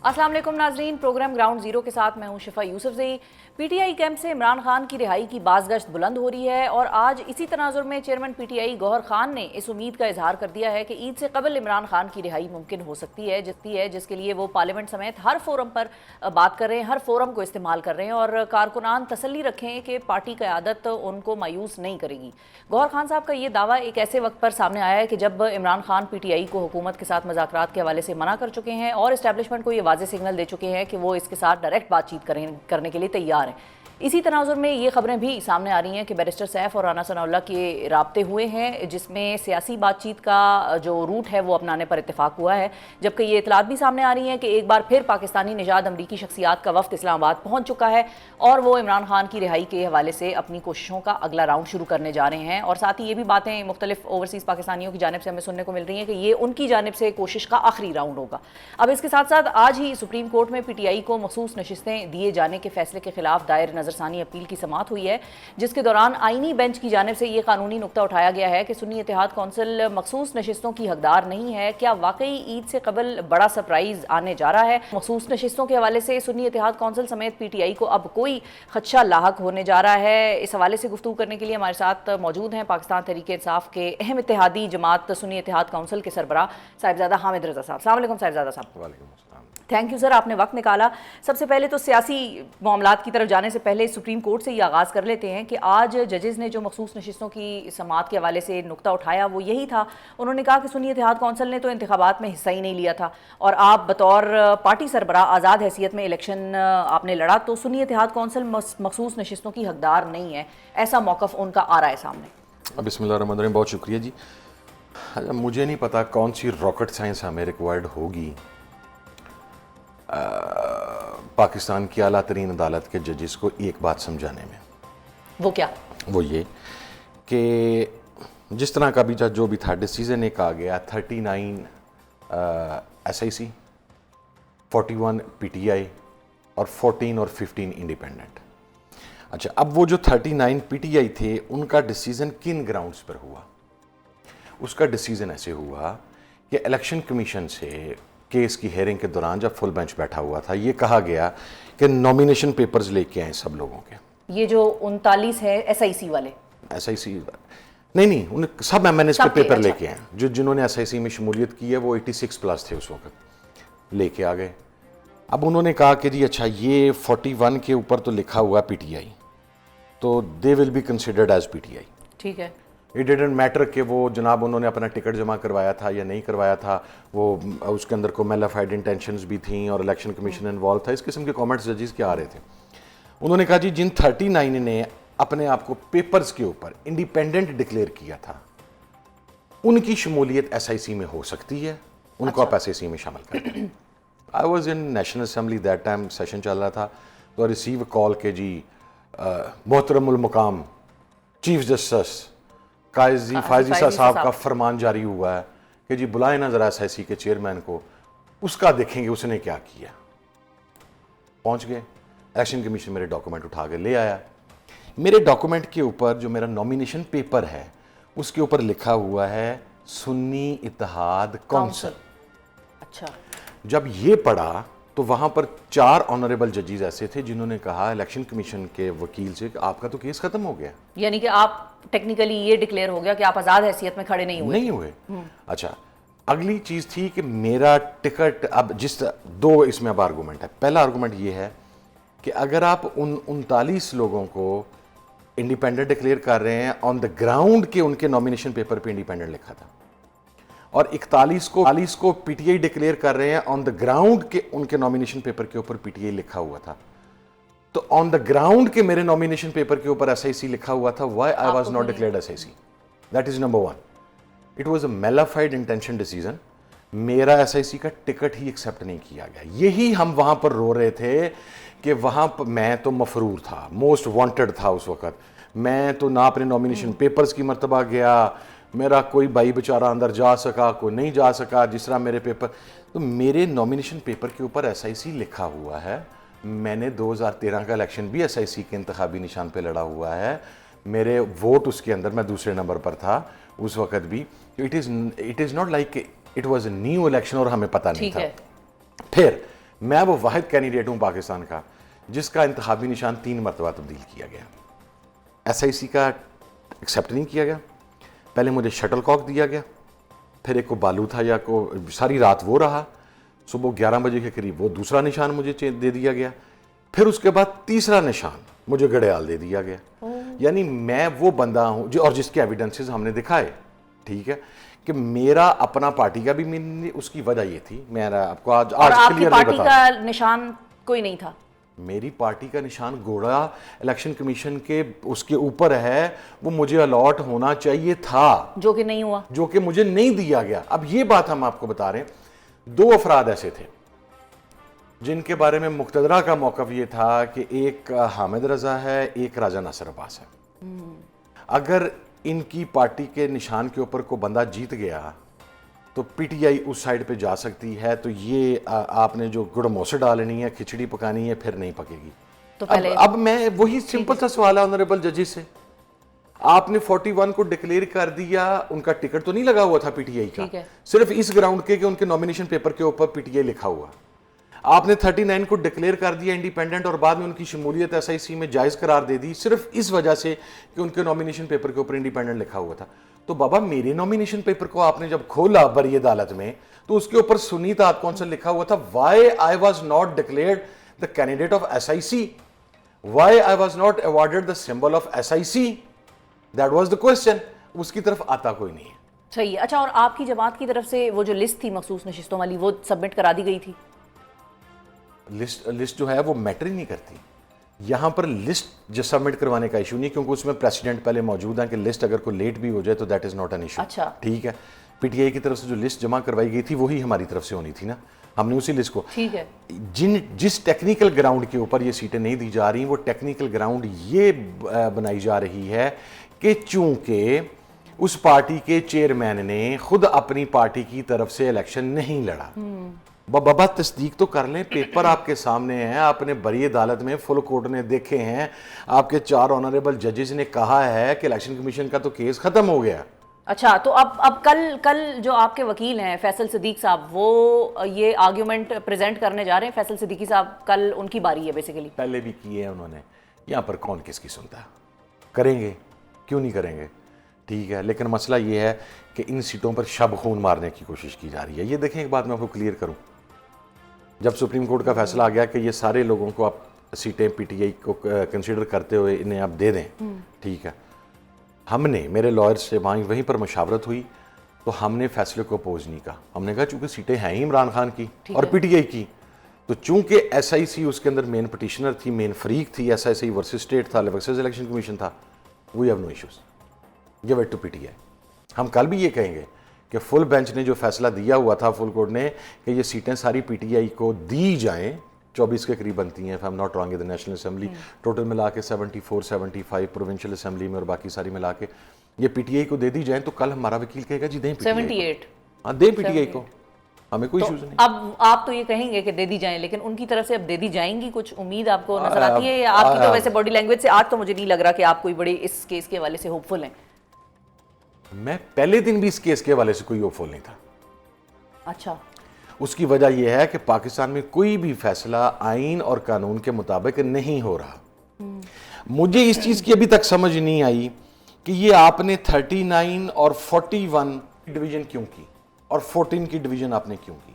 अस्सलाम वालेकुम नाजरीन, प्रोग्राम ग्राउंड जीरो के साथ मैं हूं शिफा यूसुफजई। पीटीआई कैंप से इमरान खान की रिहाई की बाज़गश्त बुलंद हो रही है और आज इसी तनाजुर में चेयरमैन पीटीआई गौहर खान ने इस उम्मीद का इजहार कर दिया है कि ईद से कबल इमरान खान की रिहाई मुमकिन हो सकती है जिसके लिए वो पार्लियामेंट समेत हर फोरम पर बात कर रहे हैं, हर फोरम को इस्तेमाल कर रहे हैं और कारकुनान तसल्ली रखें कि पार्टी क़यादत उनको मायूस नहीं करेगी। गौहर खान साहब का ये दावा एक ऐसे वक्त पर सामने आया है कि जब इमरान खान पीटीआई को हुकूमत के साथ मुज़ाकरात के हवाले से मना कर चुके हैं और इस्टेब्लिशमेंट को ये वाज़ेह सिग्नल दे चुके हैं कि वो इसके साथ डायरेक्ट बातचीत करने के लिए तैयार हैं। इसी तनाजुर में ये खबरें भी सामने आ रही हैं कि बैरिस्टर सैफ और राना सनाउल्लाह के राब्ते हुए हैं, जिसमें सियासी बातचीत का जो रूट है वो अपनाने पर इत्तेफाक हुआ है। जबकि ये इतलात भी सामने आ रही हैं कि एक बार फिर पाकिस्तानी निजाद अमरीकी शख्सियात का वफ्द इस्लामाबाद पहुँच चुका है और वो इमरान खान की रिहाई के हवाले से अपनी कोशिशों का अगला राउंड शुरू करने जा रहे हैं। और साथ ही ये भी बातें मुख्तलिफ ओवरसीज़ पाकिस्तानियों की जानिब से हमें सुनने को मिल रही हैं कि ये उनकी जानिब से कोशिश का आखिरी राउंड होगा। अब इसके साथ साथ आज ही सुप्रीम कोर्ट में पीटीआई को मखसूस नशिस्तें दिए जाने के फैसले के खिलाफ दायर नजरसानी अपील की समाअत हुई है, जिसके दौरान आईनी बेंच की जानिब से ये कानूनी नुक्ता उठाया गया है कि सुन्नी इत्तेहाद कौंसिल मखसूस नशिस्तों की हकदार नहीं है। क्या वाकई ईद से कबल बड़ा सरप्राइज आने जा रहा है? मखसूस नशिस्तों के हवाले से सुन्नी इत्तेहाद कौंसिल समेत पीटीआई को अब कोई खदशा लाहक होने जा रहा है? इस हवाले से गुफ्तगू करने के लिए हमारे साथ मौजूद हैं पाकिस्तान तहरीक इंसाफ के अहम इत्तेहादी जमात सुन्नी इत्तेहाद कौंसिल के सरबराह साहिबजादा हामिद रजा साहब। अस्सलाम वालेकुम साहिबजादा साहब। वालेकुम अस्सलाम। थैंक यू सर, आपने वक्त निकाला। सबसे पहले तो सियासी मामलात की तरफ जाने से पहले सुप्रीम कोर्ट से ये आगाज़ कर लेते हैं कि आज जजेज़ ने जो मखसूस नशिस्तों की समाअत के हवाले से नुक्ता उठाया वो यही था। उन्होंने कहा कि सुन्नी इत्तेहाद कौंसिल ने तो इंतखाबात में हिस्सा ही नहीं लिया था और आप बतौर पार्टी सरबराह आज़ाद हैसियत में इलेक्शन आपने लड़ा, तो सुन्नी इत्तेहाद कौंसिल मखसूस नशिस्तों की हकदार नहीं है, ऐसा मौक़िफ़ उनका आ रहा है सामने। बिस्मिल्लाहिर्रहमानिर्रहीम, बहुत शुक्रिया जी। मुझे नहीं पता कौन सी रॉकेट साइंस हमें रिक्वायर्ड होगी पाकिस्तान की आला तरीन अदालत के जजेस को एक बात समझाने में। वो क्या? वो ये कि जिस तरह का भी जो भी था डिसीजन एक आ गया 39 SIC, 41 PTI और 14 और 15 इंडिपेंडेंट। अच्छा, अब वो जो 39 PTI थे उनका डिसीजन किन ग्राउंड्स पर हुआ? उसका डिसीजन ऐसे हुआ कि इलेक्शन कमीशन से केस की हेयरिंग के दौरान जब फुल बेंच बैठा हुआ था, ये कहा गया कि नॉमिनेशन पेपर्स लेके आए सब लोगों के। ये जो 39 है SIC वाले, SIC नहीं, उन सब MNS के पेपर अच्छा। लेके आए। जिन्होंने SIC में शमूलियत की है वो 86 प्लस थे उस वक्त, लेके आ गए। अब उन्होंने कहा कि जी अच्छा, ये 41 के ऊपर तो लिखा हुआ PTI, तो they will be considered as PTI। ठीक है। इट डिडंट मैटर कि वो जनाब उन्होंने अपना टिकट जमा करवाया था या नहीं करवाया था, वो उसके अंदर को मेलाफाइड इंटेंशंस भी थी और इलेक्शन कमीशन इन्वॉल्व था। इस किस्म के कमेंट्स जजेस के आ रहे थे। उन्होंने कहा जी जिन 39 ने अपने आप को पेपर्स के ऊपर इंडिपेंडेंट डिक्लेयर किया था उनकी शमूलियत SIC में हो सकती है, उनको आप SIC में शामिल करें। I was in national assembly that time, session चल रहा था, तो आई रिसीव कॉल के जी मोहतरमुल मुकाम चीफ जस्टिस काजी फायजी साहब का फरमान जारी हुआ है कि जी बुलाए ना जरा SIC के चेयरमैन को, उसका देखेंगे उसने क्या किया। पहुंच गए, इलेक्शन कमीशन मेरे डॉक्यूमेंट उठा के ले आया। मेरे डॉक्यूमेंट के ऊपर जो मेरा नॉमिनेशन पेपर है उसके ऊपर लिखा हुआ है सुन्नी इत्तेहाद कौंसिल। अच्छा, जब ये पढ़ा तो वहां पर 4 ऑनरेबल जजेस ऐसे थे जिन्होंने कहा इलेक्शन कमीशन के वकील से कि आपका तो केस खत्म हो गया, यानी कि आप टेक्निकली ये डिक्लेयर हो गया कि आप आज़ाद हैसियत में खड़े नहीं हुए। अच्छा, अगली चीज थी कि मेरा टिकट, अब जिस 2 इसमें अब आर्गूमेंट है। पहला आर्गूमेंट ये है कि अगर आप उन 39 लोगों को इंडिपेंडेंट डिक्लेयर कर रहे हैं ऑन द ग्राउंड के उनके नॉमिनेशन पेपर पे इंडिपेंडेंट लिखा था, और 41 को PTI डिक्लेयर कर रहे हैं ऑन द ग्राउंड के उनके नॉमिनेशन पेपर के ऊपर PTI लिखा हुआ था, तो ऑन द ग्राउंड के मेरे नॉमिनेशन पेपर के ऊपर SIC लिखा हुआ था। Why I was not declared SIC? That is number 1। It was a mala fide intention decision. मेरा SIC का टिकट ही एक्सेप्ट नहीं किया गया। यही हम वहां पर रो रहे थे कि वहां पर मैं तो मफरूर था, मोस्ट वांटेड था उस वक्त। मैं तो ना अपने नॉमिनेशन पेपर्स की मर्तबा गया, मेरा कोई भाई बेचारा अंदर जा सका, कोई नहीं जा सका, जिस तरह मेरे पेपर, तो मेरे नॉमिनेशन पेपर के ऊपर SIC लिखा हुआ है। मैंने 2013 का इलेक्शन भी SIC के इंतखाबी निशान पे लड़ा हुआ है, मेरे वोट उसके अंदर मैं दूसरे नंबर पर था उस वक्त भी। It is not like it was a new election और हमें पता नहीं था। फिर मैं वो वाहिद कैंडिडेट हूँ पाकिस्तान का जिसका इंतखाबी निशान 3 मरतबा तब्दील किया गया। SIC का एक्सेप्ट नहीं किया गया, पहले मुझे शटल कॉक दिया गया, फिर एक को बालू था या को सारी रात वो रहा, सुबह 11 बजे के करीब वो दूसरा निशान मुझे दे दिया गया, फिर उसके बाद तीसरा निशान मुझे गड़ेयाल दे दिया गया। यानी मैं वो बंदा हूँ जो, और जिसके एविडेंसेस हमने दिखाए, ठीक है, कि मेरा अपना पार्टी का भी मीन, उसकी वजह ये थी, मेरा आपको आज आपकी क्लियर पार्टी का निशान कोई नहीं था? मेरी पार्टी का निशान घोड़ा इलेक्शन कमीशन के उसके ऊपर है, वो मुझे अलॉट होना चाहिए था, जो कि नहीं हुआ, जो कि मुझे नहीं दिया गया। अब ये बात हम आपको बता रहे हैं, 2 अफराद ऐसे थे जिनके बारे में मुक्तदरा का मौक़िफ़ ये था कि एक हामिद रजा है, एक राजा नासिर अब्बास है। अगर इनकी पार्टी के निशान के ऊपर को बंदा जीत गया तो PTI उस साइड पे जा सकती है, तो ये आपने जो गुड़ मोसे डालनी है, खिचड़ी पकानी है, फिर नहीं पकेगी। तो पहले अब मैं वही सिंपल सा सवाल है ऑनरेबल जजेस से, आपने 41 को डिक्लेयर कर दिया, उनका टिकट तो नहीं लगा हुआ था PTI का, सिर्फ इस ग्राउंड के कि उनके नॉमिनेशन पेपर के ऊपर PTI लिखा हुआ। आपने 39 को डिक्लेयर कर दिया इंडिपेंडेंट और बाद में उनकी शमूलियत SIC में जायज़ करार दे दी सिर्फ इस वजह से कि उनके नॉमिनेशन पेपर के ऊपर इंडिपेंडेंट लिखा हुआ था। तो बाबा मेरे नॉमिनेशन पेपर को आपने जब खोला बरी अदालत में तो उसके ऊपर सुन्नी ताद कौंसिल लिखा हुआ था, why I was not declared the candidate of SIC, why I was not awarded the symbol of SIC, that was the question. उसकी तरफ आता कोई नहीं है। सही है। अच्छा, और आपकी जमात की तरफ से वो जो लिस्ट थी मखसूस नशिस्तों वाली, वो सबमिट करा दी गई थी? लिस्ट जो है वो मैटर ही नहीं करती यहाँ पर। लिस्ट जो सबमिट करवाने का इशू नहीं, क्योंकि उसमें प्रेसिडेंट पहले मौजूद है कि लिस्ट अगर कोई लेट भी हो जाए तो that is not an issue. अच्छा, ठीक है। PTI की तरफ से जो लिस्ट जमा करवाई गई थी वही हमारी तरफ से होनी थी ना, हमने उसी लिस्ट को, ठीक है, जिस टेक्निकल ग्राउंड के ऊपर ये सीटें नहीं दी जा रही, वो टेक्निकल ग्राउंड ये बनाई जा रही है कि चूंकि उस पार्टी के चेयरमैन ने खुद अपनी पार्टी की तरफ से इलेक्शन नहीं लड़ा। बाबा तस्दीक तो कर लें, पेपर आपके सामने हैं, आपने बरी अदालत में फुल कोर्ट ने देखे हैं, आपके 4 ऑनरेबल जजेस ने कहा है कि इलेक्शन कमीशन का तो केस खत्म हो गया। अच्छा, तो अब कल जो आपके वकील हैं फैसल सिद्दीक साहब, वो ये आर्ग्यूमेंट प्रेजेंट करने जा रहे हैं। फैसल सिद्दीकी साहब, कल उनकी बारी है बेसिकली। पहले भी किए हैं उन्होंने, यहाँ पर कौन किसकी सुनता है, करेंगे, क्यों नहीं करेंगे, ठीक है। लेकिन मसला ये है कि इन सीटों पर शब खून मारने की कोशिश की जा रही है। ये देखें, एक बात मैं आपको क्लियर करूं, जब सुप्रीम कोर्ट का फैसला आ गया कि ये सारे लोगों को आप सीटें PTI को कंसीडर करते हुए इन्हें आप दे दें, ठीक है, हमने, मेरे लॉयर से वहीं पर मशावरत हुई, तो हमने फैसले को अपोज नहीं कहा। हमने कहा चूंकि सीटें हैं ही इमरान खान की और PTI की, तो चूंकि SIC उसके अंदर मेन पटिशनर थी, मेन फरीक थी, SIC वर्सेस स्टेट था, वर्सेस इलेक्शन कमीशन था, we have no issues, give it to PTI। हम कल भी ये कहेंगे कि फुल बेंच ने जो फैसला दिया हुआ था, फुल कोर्ट ने, कि ये सीटें सारी PTI को दी जाएं, 24 के करीब बनती हैं, if I am not wrong, in the national assembly, total मिला के 74, 75 प्रोविंशियल असेंबली में और बाकी सारी मिला के ये PTI को दे दी जाएं, तो कल हमारा वकील कहेगा जी दें PTI 78, हाँ दें PTI को, हमें कोई इश्यूज नहीं। अब आप तो ये कहेंगे कि दे दी जाएं, लेकिन उनकी तरफ से अब दे दी जाएंगी, कुछ उम्मीद आपको नजर आती है? या आपकी तो वैसे बॉडी लैंग्वेज से आज तो मुझे नहीं लग रहा कि आप कोई बड़े इस केस के हवाले से होपफुल हैं। मैं पहले दिन भी इस केस के हवाले से कोई होपफुल नहीं था। अच्छा, उसकी वजह यह है कि पाकिस्तान में कोई भी फैसला आइन और कानून के मुताबिक नहीं हो रहा। मुझे इस चीज़ की अभी तक समझ नहीं आई कि ये आपने 39 और 41 डिवीजन क्यों की और 14 की डिवीजन आपने क्यों की।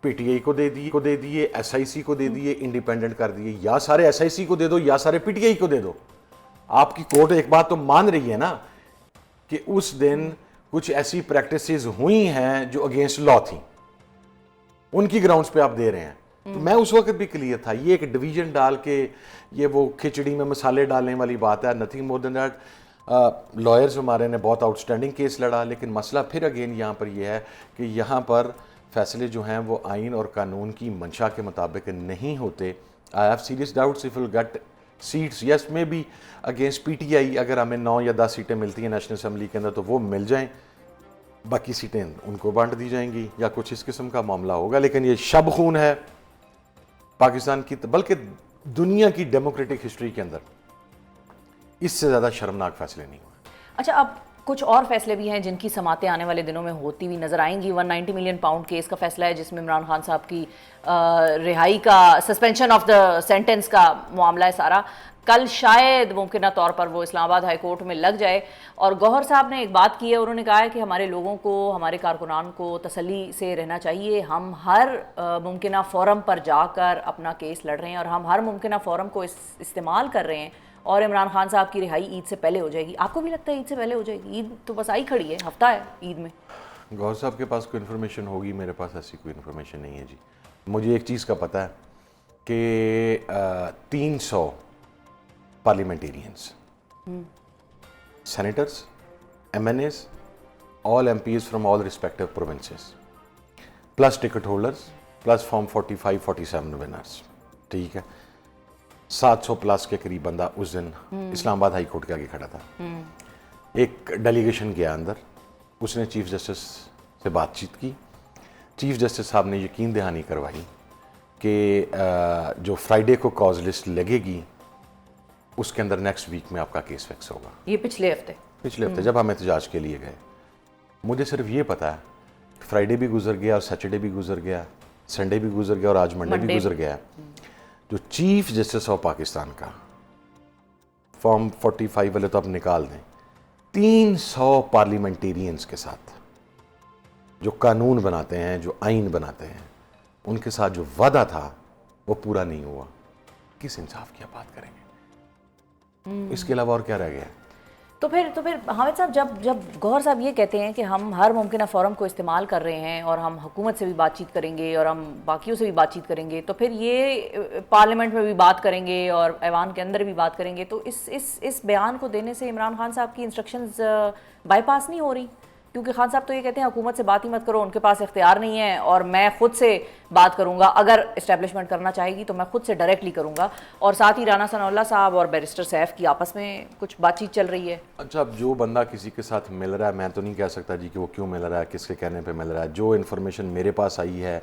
PTI को दे दिए, SIC को दे दिए, इंडिपेंडेंट कर दिए, या सारे SIC को दे दो या सारे PTI को दे दो। आपकी कोर्ट एक बात तो मान रही है ना कि उस दिन कुछ ऐसी प्रैक्टिसेस हुई हैं जो अगेंस्ट लॉ थी, उनकी ग्राउंड्स पे आप दे रहे हैं। तो मैं उस वक्त भी क्लियर था, ये एक डिवीजन डाल के ये वो खिचड़ी में मसाले डालने वाली बात है, nothing more than that. Lawyers हमारे ने बहुत आउटस्टैंडिंग केस लड़ा, लेकिन मसला फिर अगेन यहाँ पर यह है कि यहाँ पर फैसले जो हैं वो आइन और कानून की मंशा के मुताबिक नहीं होते। I have serious doubts if will get seats, yes may be against PTI, अगर हमें 9 या 10 सीटें मिलती हैं नेशनल असेंबली के अंदर तो वो मिल जाएं, बाकी सीटें उनको बांट दी जाएंगी या कुछ इस किस्म का मामला होगा। लेकिन ये शब खून है पाकिस्तान की, बल्कि दुनिया की डेमोक्रेटिक हिस्ट्री के अंदर इससे ज़्यादा शर्मनाक फैसले नहीं हुए। अच्छा, अब कुछ और फैसले भी हैं जिनकी समातें आने वाले दिनों में होती हुई नजर आएंगी। 190 मिलियन पाउंड केस का फैसला है जिसमें इमरान खान साहब की रिहाई का, सस्पेंशन ऑफ द सेंटेंस का मामला है सारा। कल शायद मुमकिन तौर पर वो इस्लामाबाद हाई कोर्ट में लग जाए। और गौहर साहब ने एक बात की है, उन्होंने कहा है कि हमारे लोगों को, हमारे कारकुनान को तसल्ली से रहना चाहिए। हम हर मुमकिन फ़ोरम पर जाकर अपना केस लड़ रहे हैं और हम हर मुमकिन फ़ोरम को इस्तेमाल कर रहे हैं और इमरान खान साहब की रिहाई ईद से पहले हो जाएगी। आपको भी लगता है ईद से पहले हो जाएगी? ईद तो बस आई खड़ी है, हफ्ता है ईद में। गौहर साहब के पास कोई इन्फॉर्मेशन होगी, मेरे पास ऐसी कोई इन्फॉर्मेशन नहीं है जी। मुझे एक चीज़ का पता है कि 300 parliamentarians, senators, MNAs, all MPs from all respective provinces, plus ticket holders, plus Form 45, 47 winners, ठीक है। 700 प्लस के करीब बंदा उस दिन इस्लामाबाद हाई कोर्ट के आगे खड़ा था। एक डेलीगेशन गया अंदर, उसने चीफ जस्टिस से बातचीत की। चीफ जस्टिस साहब ने यकीन दहानी करवाई कि जो फ्राइडे को कॉज लिस्ट लगेगी उसके अंदर नेक्स्ट वीक में आपका केस फिक्स होगा। ये पिछले हफ्ते जब हम एहतजाज के लिए गए, मुझे सिर्फ ये पता है फ्राइडे भी गुजर गया और सैटरडे भी गुजर गया, संडे भी गुजर गया और आज मंडे भी गुजर गया। जो चीफ जस्टिस ऑफ पाकिस्तान का फॉर्म 45 वाले तो आप निकाल दें, 300 पार्लियामेंटेरियंस के साथ जो कानून बनाते हैं, जो आइन बनाते हैं, उनके साथ जो वादा था वो पूरा नहीं हुआ। किस इंसाफ की आप बात करेंगे? इसके अलावा और क्या रह गया? तो फिर हामिद साहब, जब गौहर साहब ये कहते हैं कि हम हर मुमकिन फ़ोरम को इस्तेमाल कर रहे हैं और हम हुकूमत से भी बातचीत करेंगे और हम बाकियों से भी बातचीत करेंगे, तो फिर ये पार्लियामेंट में भी बात करेंगे और ऐवान के अंदर भी बात करेंगे, तो इस बयान को देने से इमरान खान साहब की इंस्ट्रक्शंस बाईपास नहीं हो रही? क्योंकि खान साहब तो ये कहते हैं हुकूमत से बात ही मत करो, उनके पास इख्तियार नहीं है और मैं खुद से बात करूंगा, अगर इस्टेब्लिशमेंट करना चाहेगी तो मैं खुद से डायरेक्टली करूंगा। और साथ ही राना सनाउल्लाह साहब और बैरिस्टर सैफ की आपस में कुछ बातचीत चल रही है। अच्छा, अब जो बंदा किसी के साथ मिल रहा है, मैं तो नहीं कह सकता जी कि वो क्यों मिल रहा है, किसके कहने पे मिल रहा है। जो इन्फॉर्मेशन मेरे पास आई है,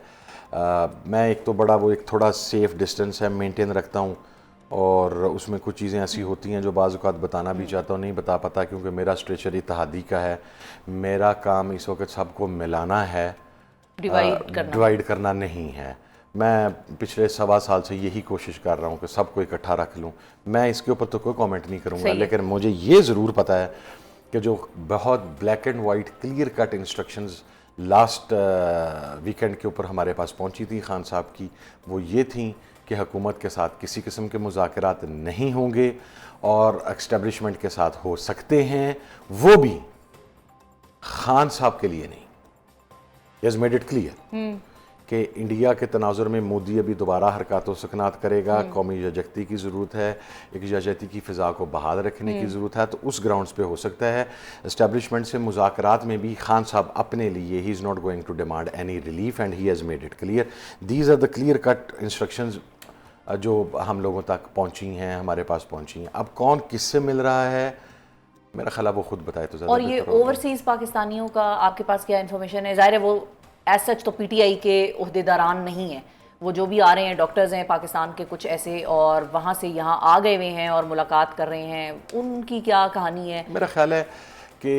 मैं एक तो बड़ा वो एक थोड़ा सेफ डिस्टेंस है मेंटेन रखता हूँ और उसमें कुछ चीज़ें ऐसी होती हैं जो बाज़ औक़ात बताना भी चाहता हूँ, नहीं बता पाता, क्योंकि मेरा स्ट्रेचर इत्तेहादी का है। मेरा काम इस वक्त सबको मिलाना है, डिवाइड करना नहीं है। मैं पिछले 1.25 साल से यही कोशिश कर रहा हूँ कि सबको इकट्ठा रख लूँ। मैं इसके ऊपर तो कोई कमेंट नहीं करूँगा, लेकिन मुझे ये ज़रूर पता है कि जो बहुत black and white clear cut instructions last weekend के ऊपर हमारे पास पहुँची थी खान साहब की, वो ये थी कि हुकूमत के साथ किसी किस्म के मुज़ाकरात नहीं होंगे और एस्टेब्लिशमेंट के साथ हो सकते हैं, वो भी खान साहब के लिए नहीं। ही हैज़ मेड इट क्लियर कि इंडिया के तनाजुर में मोदी अभी दोबारा हरकत व सकनात करेगा, कौमी यकजहती की ज़रूरत है, एक यकजहती की फ़िज़ा को बहाल रखने की ज़रूरत है। तो उस ग्राउंड्स पे हो सकता है इस्टेब्लिशमेंट से मुज़ाकरात में भी खान साहब अपने लिए ही is not going to demand any relief and he has made it clear. These are the clear cut instructions जो हम लोगों तक पहुँची हैं, हमारे पास पहुँची हैं। अब कौन किससे मिल रहा है, मेरा ख्याल है वो खुद बताए तो ज़्यादा। और ये ओवरसीज़ पाकिस्तानियों का आपके पास क्या इन्फॉर्मेशन है? ज़ाहिर है वो एज सच तो पीटीआई के ओहदेदारान नहीं हैं, वो जो भी आ रहे हैं डॉक्टर्स हैं पाकिस्तान के कुछ ऐसे और वहाँ से यहाँ आ गए हुए हैं और मुलाकात कर रहे हैं, उनकी क्या कहानी है? मेरा ख्याल है कि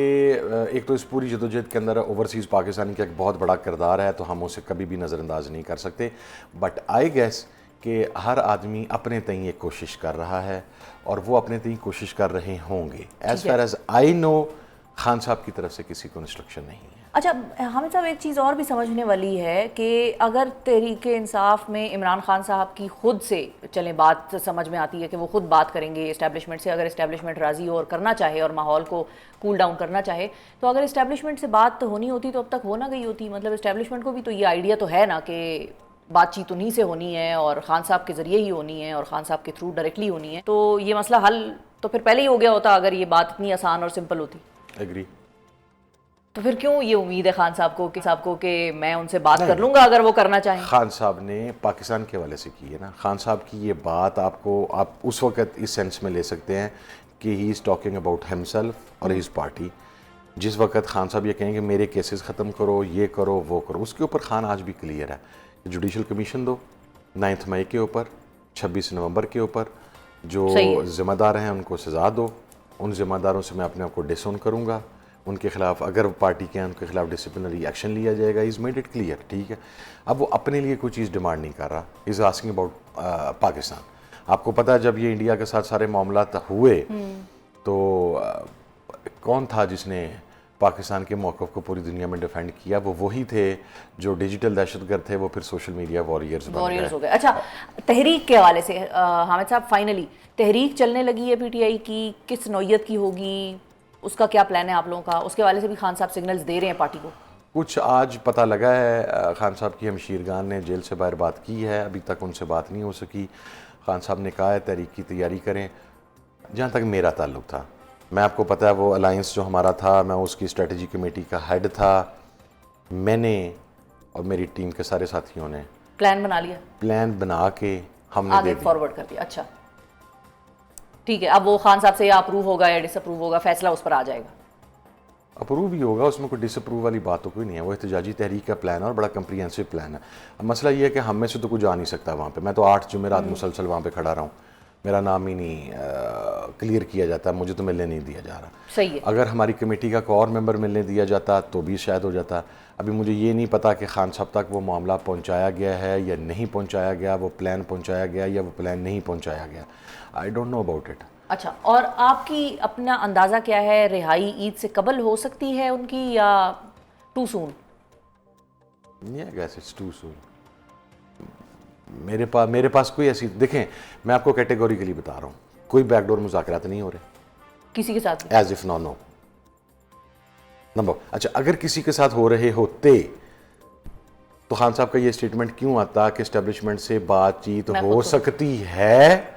एक तो इस पूरी जदोजहद के अंदर ओवरसीज़ पाकिस्तानी का एक बहुत बड़ा किरदार है, तो हम उसे कभी भी नज़रअंदाज नहीं कर सकते। बट आई गेस कि हर आदमी अपने तई एक कोशिश कर रहा है और वो अपने तई कोशिश कर रहे होंगे। As far as I know, Khan साहब की तरफ से किसी को इंस्ट्रक्शन नहीं है। अच्छा हामिद साहब, एक चीज़ और भी समझने वाली है कि अगर तहरीक इंसाफ में इमरान खान साहब की खुद से चलें, बात समझ में आती है कि वो खुद बात करेंगे इस्टेब्लिशमेंट से, अगर इस्टेब्लिशमेंट राज़ी हो और करना चाहे और माहौल को कूल डाउन करना चाहे, तो अगर इस्टेब्लिशमेंट से बात होनी होती तो अब तक हो ना गई होती। मतलब इस्टेब्लिशमेंट को भी तो ये आइडिया तो है ना कि बातचीत उन्हीं से होनी है और खान साहब के ज़रिए ही होनी है और खान साहब के थ्रू डायरेक्टली होनी है, तो ये मसला हल तो फिर पहले ही हो गया होता अगर ये बात इतनी आसान और सिंपल होती। एग्री। तो फिर क्यों ये उम्मीद है खान साहब को कि मैं उनसे बात कर लूंगा अगर वो करना चाहें? खान साहब ने पाकिस्तान के हवाले से की है ना। खान साहब की ये बात आप उस वक्त इस सेंस में ले सकते हैं कि he is talking about himself और हिज पार्टी। जिस वक्त खान साहब ये कहेंगे मेरे केसेस ख़त्म करो, ये करो, वो करो, उसके ऊपर खान आज भी क्लियर है। जुडिशल कमीशन दो 9 मई के ऊपर, 26 नवंबर के ऊपर, जो ज़िम्मेदार हैं उनको सज़ा दो, उन ज़िम्मेदारों से मैं अपने आप को डिसोन करूँगा। उनके खिलाफ अगर पार्टी के हैं उनके खिलाफ डिसिप्लिनरी एक्शन लिया जाएगा। इज़ मेड इट क्लियर, ठीक है। अब वो अपने लिए कोई चीज़ डिमांड नहीं कर रहा, इज़ आस्किंग अबाउट पाकिस्तान। आपको पता है जब ये इंडिया के साथ सारे मामला हुए तो कौन था जिसने पाकिस्तान के मौक़िफ़ को पूरी दुनिया में डिफेंड किया? वो वही थे जो डिजिटल दहशतगर्द थे, वो फिर सोशल मीडिया वॉरियर्स हो गए। अच्छा, तहरीक के हवाले से हामिद साहब, फाइनली तहरीक चलने लगी है पीटीआई की, किस नौइयत की होगी, उसका क्या प्लान है आप लोगों का? उसके हवाले से भी खान साहब सिग्नल्स दे रहे हैं पार्टी को? कुछ आज पता लगा है, खान साहब की हमशीरगान ने जेल से बाहर बात की है, अभी तक उनसे बात नहीं हो सकी। खान साहब ने कहा है तहरीक की तैयारी करें। जहाँ तक मेरा ताल्लुक था, मैं आपको पता है वो अलायंस जो हमारा था, मैं उसकी स्ट्रेटजी कमेटी का हेड था। मैंने और मेरी टीम के सारे साथियों ने प्लान बना लिया, प्लान बना के हमने आगे फॉरवर्ड कर दिया। अच्छा ठीक है, अब वो खान साहब से या अप्रूव होगा या डिसअप्रूव होगा, फैसला उस पर आ जाएगा। अप्रूव ही होगा, उसमें कोई डिसअप्रूव वाली बात तो कोई नहीं है। वो एहतजाजी तहरीक का प्लान है और बड़ा कंप्रीहेंसिव प्लान है। अब मसला ये है कि हम में से तो कोई जा नहीं सकता वहाँ पे। मैं तो 8 जुमेरात मुसलसल वहाँ पे खड़ा रहा हूँ, मेरा नाम ही नहीं क्लियर किया जाता, मुझे तो मिलने नहीं दिया जा रहा। सही है। अगर हमारी कमेटी का कोई और मेंबर मिलने दिया जाता तो भी शायद हो जाता। अभी मुझे ये नहीं पता कि खान साहब तक वो मामला पहुँचाया गया है या नहीं पहुँचाया गया, वो प्लान पहुँचाया गया या वो प्लान नहीं पहुँचाया गया। I don't know about it. अच्छा, और आपकी अपना अंदाज़ा क्या है, रिहाई ईद से कबल हो सकती है उनकी या too soon? I guess it's too soon. मेरे पास कोई ऐसी, देखें मैं आपको कैटेगोरिकली बता रहा हूँ, कोई बैकडोर मुज़ाकरात नहीं हो रहे किसी के साथ, एज इफ नो नंबर। अच्छा, अगर किसी के साथ हो रहे होते तो खान साहब का ये स्टेटमेंट क्यों आता कि एस्टेब्लिशमेंट से बातचीत हो सकती है